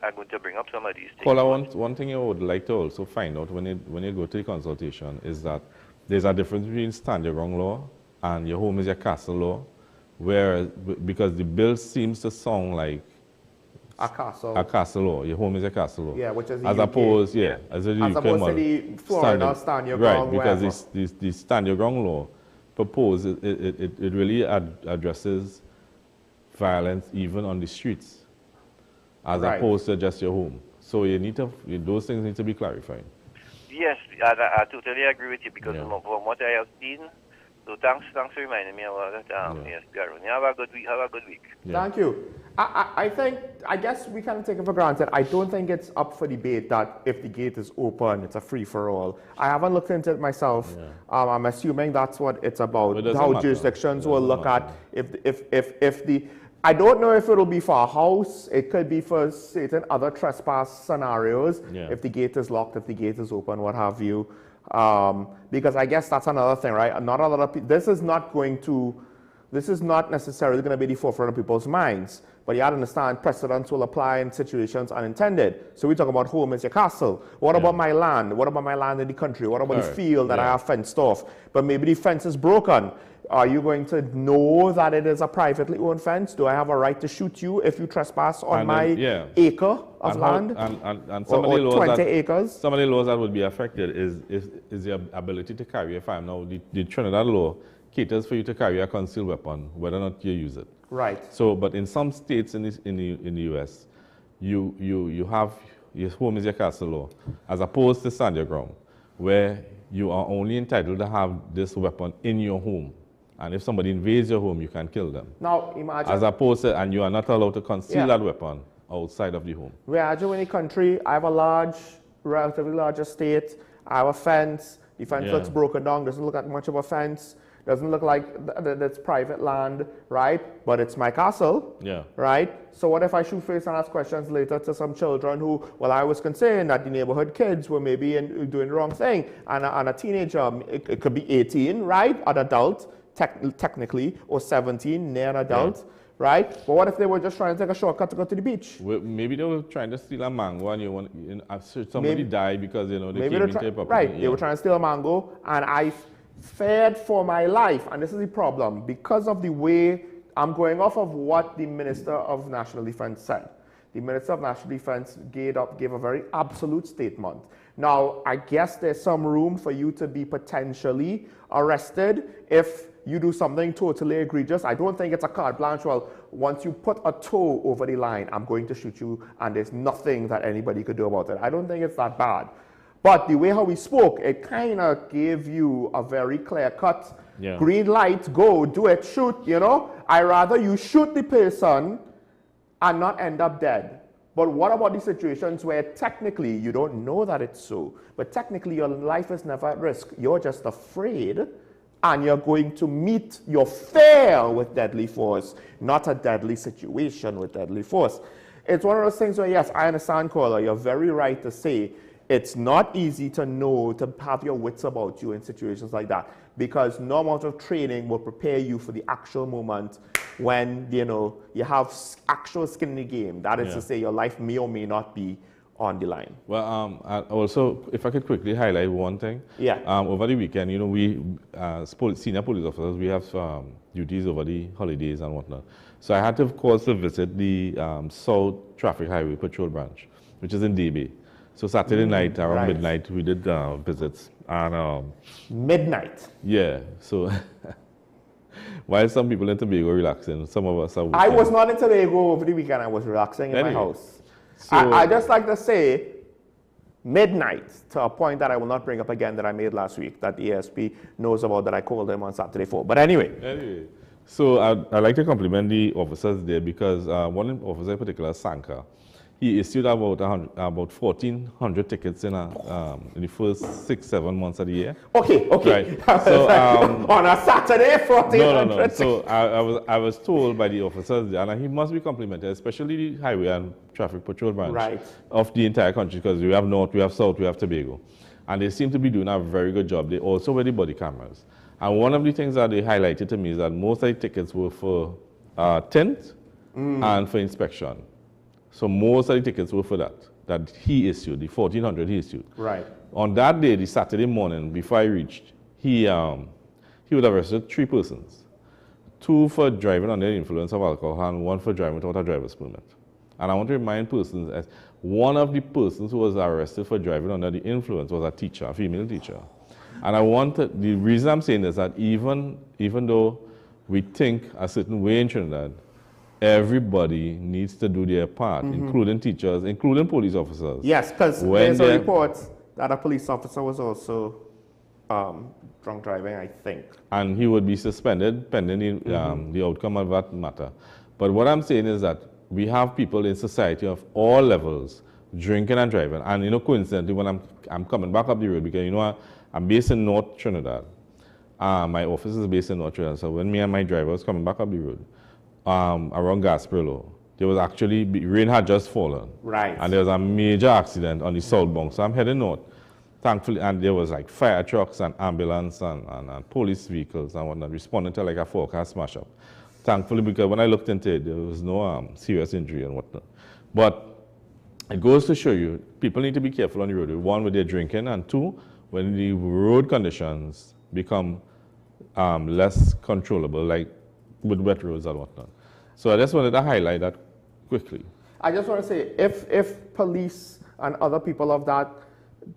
I'm going to bring up some of these things. Paula, one thing I would like to also find out when you go to the consultation is that there's a difference between stand your ground law and your home is your castle law, because the bill seems to sound like a castle law. Your home is a castle law. Yeah, which is as opposed to the Florida stand your ground. Right, because the stand your ground law proposed it really addresses violence even on the streets, as opposed to just your home. So those things need to be clarified. Yes, I totally agree with you, because from what I have seen. So thanks for reminding me about that. Yes, Garon. Have a good week. Yeah. Thank you. I guess we can take it for granted. I don't think it's up for debate that if the gate is open, it's a free-for-all. I haven't looked into it myself. Yeah. I'm assuming that's what it's about. How jurisdictions will look at if the... I don't know if it'll be for a house. It could be for certain other trespass scenarios. Yeah. If the gate is locked, if the gate is open, what have you. Because I guess that's another thing, right? Not a lot of people, this is not necessarily going to be the forefront of people's minds. But you have to understand, precedents will apply in situations unintended. So we talk about home is your castle. What about my land? What about my land in the country? What about the field that I have fenced off? But maybe the fence is broken. Are you going to know that it is a privately owned fence? Do I have a right to shoot you if you trespass on my acre of land? And some of the laws 20 acres? Some of the laws that would be affected is the ability to carry a firearm. Now, the Trinidad law caters for you to carry a concealed weapon, whether or not you use it. Right. So, but in some states in the U.S., you have your home is your castle law, as opposed to stand your ground, where you are only entitled to have this weapon in your home. And if somebody invades your home, you can kill them. Now, imagine... As opposed to, and you are not allowed to conceal that weapon outside of the home. Imagine in the country, I have a relatively large estate, I have a fence, the fence looks broken down, doesn't look like much of a fence. Doesn't look like that's private land, right? But it's my castle, right? So what if I shoot first and ask questions later to some children who, well, I was concerned that the neighborhood kids were maybe doing the wrong thing, and a teenager, it could be 18, right? An adult, technically, or 17, near an adult. Yeah. Right? But what if they were just trying to take a shortcut to go to the beach? Well, maybe they were trying to steal a mango and somebody died because, they came into your property. Right, they were trying to steal a mango, and I feared for my life. And this is the problem. Because of the way I'm going off of what the Minister of National Defense said. The Minister of National Defense gave a very absolute statement. Now, I guess there's some room for you to be potentially arrested if you do something totally egregious. I don't think it's a carte blanche. Well, once you put a toe over the line, I'm going to shoot you, and there's nothing that anybody could do about it. I don't think it's that bad. But the way how we spoke, it kind of gave you a very clear-cut green light, go, do it, shoot, I rather you shoot the person and not end up dead. But what about the situations where technically you don't know that it's so, but technically your life is never at risk. You're just afraid, and you're going to meet your fear with deadly force, not a deadly situation with deadly force. It's one of those things where, yes, I understand, caller, you're very right to say it's not easy to know, to have your wits about you in situations like that, because no amount of training will prepare you for the actual moment when, you have actual skin in the game. That is to say, your life may or may not be on the line. Well, also, if I could quickly highlight one thing. Yeah. Over the weekend, we, senior police officers, we have duties over the holidays and whatnot. So I had to, of course, visit the South Traffic Highway Patrol Branch, which is in DB. So Saturday night, around midnight, we did visits. And midnight? Yeah. So while some people in Tobago relaxing, some of us are working. I was not in Tobago over the weekend. I was relaxing in my house. So, I just like to say midnight, to a point that I will not bring up again that I made last week, that the ASP knows about, that I called them on Saturday for. But anyway. So I'd like to compliment the officers there, because one officer in particular, Sanka, he issued about 1,400 tickets in the first 6-7 months of the year. Okay. Right. So on a Saturday, 1,400. No. So I was told by the officers, and he must be complimented, especially the Highway and Traffic Patrol Branch of the entire country, because we have North, we have South, we have Tobago, and they seem to be doing a very good job. They also wear the body cameras, and one of the things that they highlighted to me is that most of the tickets were for tint and for inspection. So most of the tickets were for that he issued, the 1,400 he issued. Right. On that day, the Saturday morning, before I reached, he would have arrested 3 persons. 2 for driving under the influence of alcohol and 1 for driving without a driver's permit. And I want to remind persons, as one of the persons who was arrested for driving under the influence was a teacher, a female teacher. And the reason I'm saying is that even though we think a certain way in Trinidad, everybody needs to do their part, including teachers, including police officers. Yes, because there's a report that a police officer was also drunk driving, I think. And he would be suspended pending the outcome of that matter. But what I'm saying is that we have people in society of all levels drinking and driving. And coincidentally, when I'm coming back up the road, because I'm based in North Trinidad. My office is based in North Trinidad. So when me and my driver was coming back up the road, around Gasperillo, there was actually, rain had just fallen. Right. And there was a major accident on the southbound. So I'm heading north, thankfully, and there was like fire trucks and ambulance and police vehicles and whatnot responding to like a forecast smash up. Thankfully, because when I looked into it, there was no serious injury and whatnot. But it goes to show you, people need to be careful on the road. 1, with their drinking, and 2, when the road conditions become less controllable, like with wet roads and whatnot. So I just wanted to highlight that quickly. I just want to say, if police and other people of that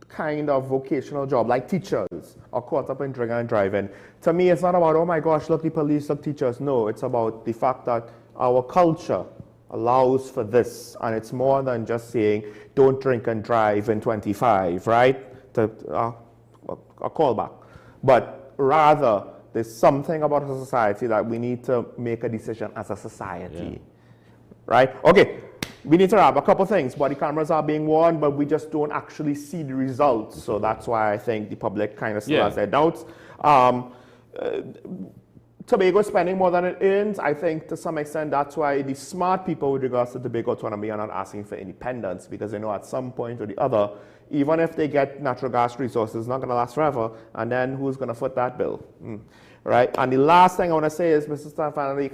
kind of vocational job, like teachers, are caught up in drinking and driving, to me it's not about, oh my gosh, look, the police, look, teachers. No, it's about the fact that our culture allows for this, and it's more than just saying, don't drink and drive in 25, right? A callback. But rather, there's something about a society that we need to make a decision as a society, right? Okay, we need to wrap a couple things. Body cameras are being worn, but we just don't actually see the results. So that's why I think the public kind of still has their doubts. Tobago is spending more than it earns. I think to some extent that's why the smart people with regards to Tobago autonomy are not asking for independence, because they know at some point or the other, even if they get natural gas resources, it's not going to last forever, and then who's going to foot that bill? Right? And the last thing I want to say is, Mr. Stefano, you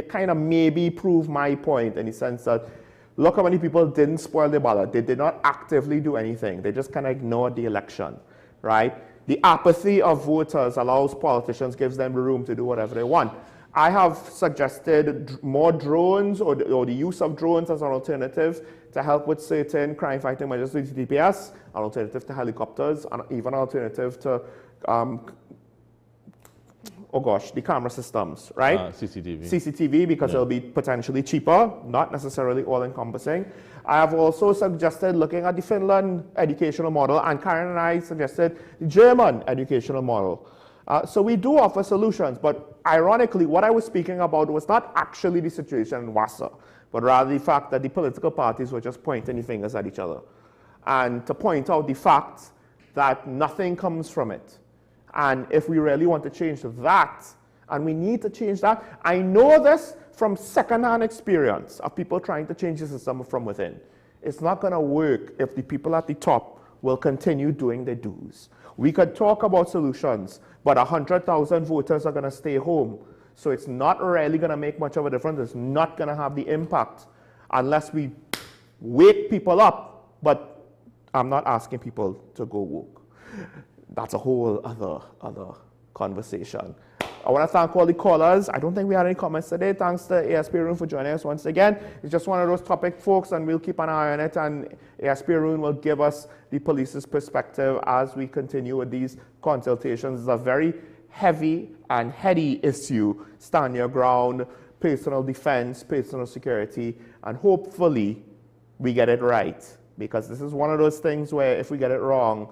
kind of maybe prove my point in the sense that look how many people didn't spoil the ballot. They did not actively do anything. They just kind of ignored the election, right? The apathy of voters allows politicians, gives them the room to do whatever they want. I have suggested more drones or the use of drones as an alternative to help with certain crime-fighting measures with DPS, an alternative to helicopters, and even an alternative to, the camera systems, right? CCTV. CCTV, because it'll be potentially cheaper, not necessarily all-encompassing. I have also suggested looking at the Finland educational model, and Karen and I suggested the German educational model. So we do offer solutions, but ironically, what I was speaking about was not actually the situation in Wassa, but rather the fact that the political parties were just pointing the fingers at each other. And to point out the fact that nothing comes from it. And if we really want to change that, and we need to change that, I know this from second-hand experience of people trying to change the system from within. It's not going to work if the people at the top will continue doing their dues. We could talk about solutions, but 100,000 voters are going to stay home. So it's not really going to make much of a difference. It's not going to have the impact unless we wake people up. But I'm not asking people to go woke. That's a whole other conversation. I want to thank all the callers. I don't think we had any comments today. Thanks to ASP Room for joining us once again. It's just one of those topic, folks, and we'll keep an eye on it. And ASP Room will give us the police's perspective as we continue with these consultations. It's a very heavy and heady issue. Stand your ground, personal defense, personal security, and hopefully we get it right. Because this is one of those things where if we get it wrong,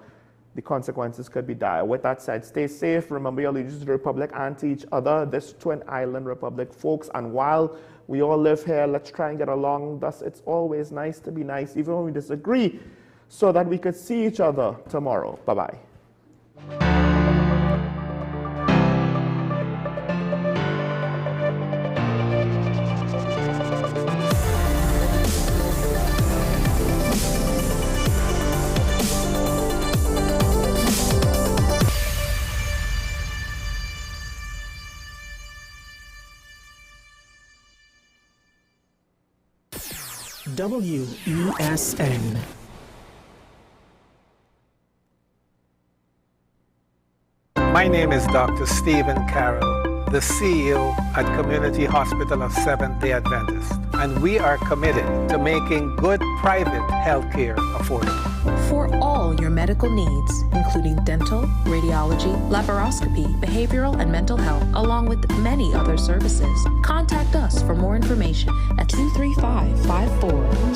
the consequences could be dire. With that said, stay safe. Remember your allegiance to the Republic and to each other, this Twin Island Republic, folks. And while we all live here, let's try and get along. Thus, it's always nice to be nice, even when we disagree, so that we could see each other tomorrow. Bye-bye. WESN. My name is Dr. Stephen Carroll, the CEO at Community Hospital of Seventh-day Adventist, and we are committed to making good private healthcare affordable. For all your medical needs, including dental, radiology, laparoscopy, behavioral and mental health, along with many other services, contact us for more information at 235-54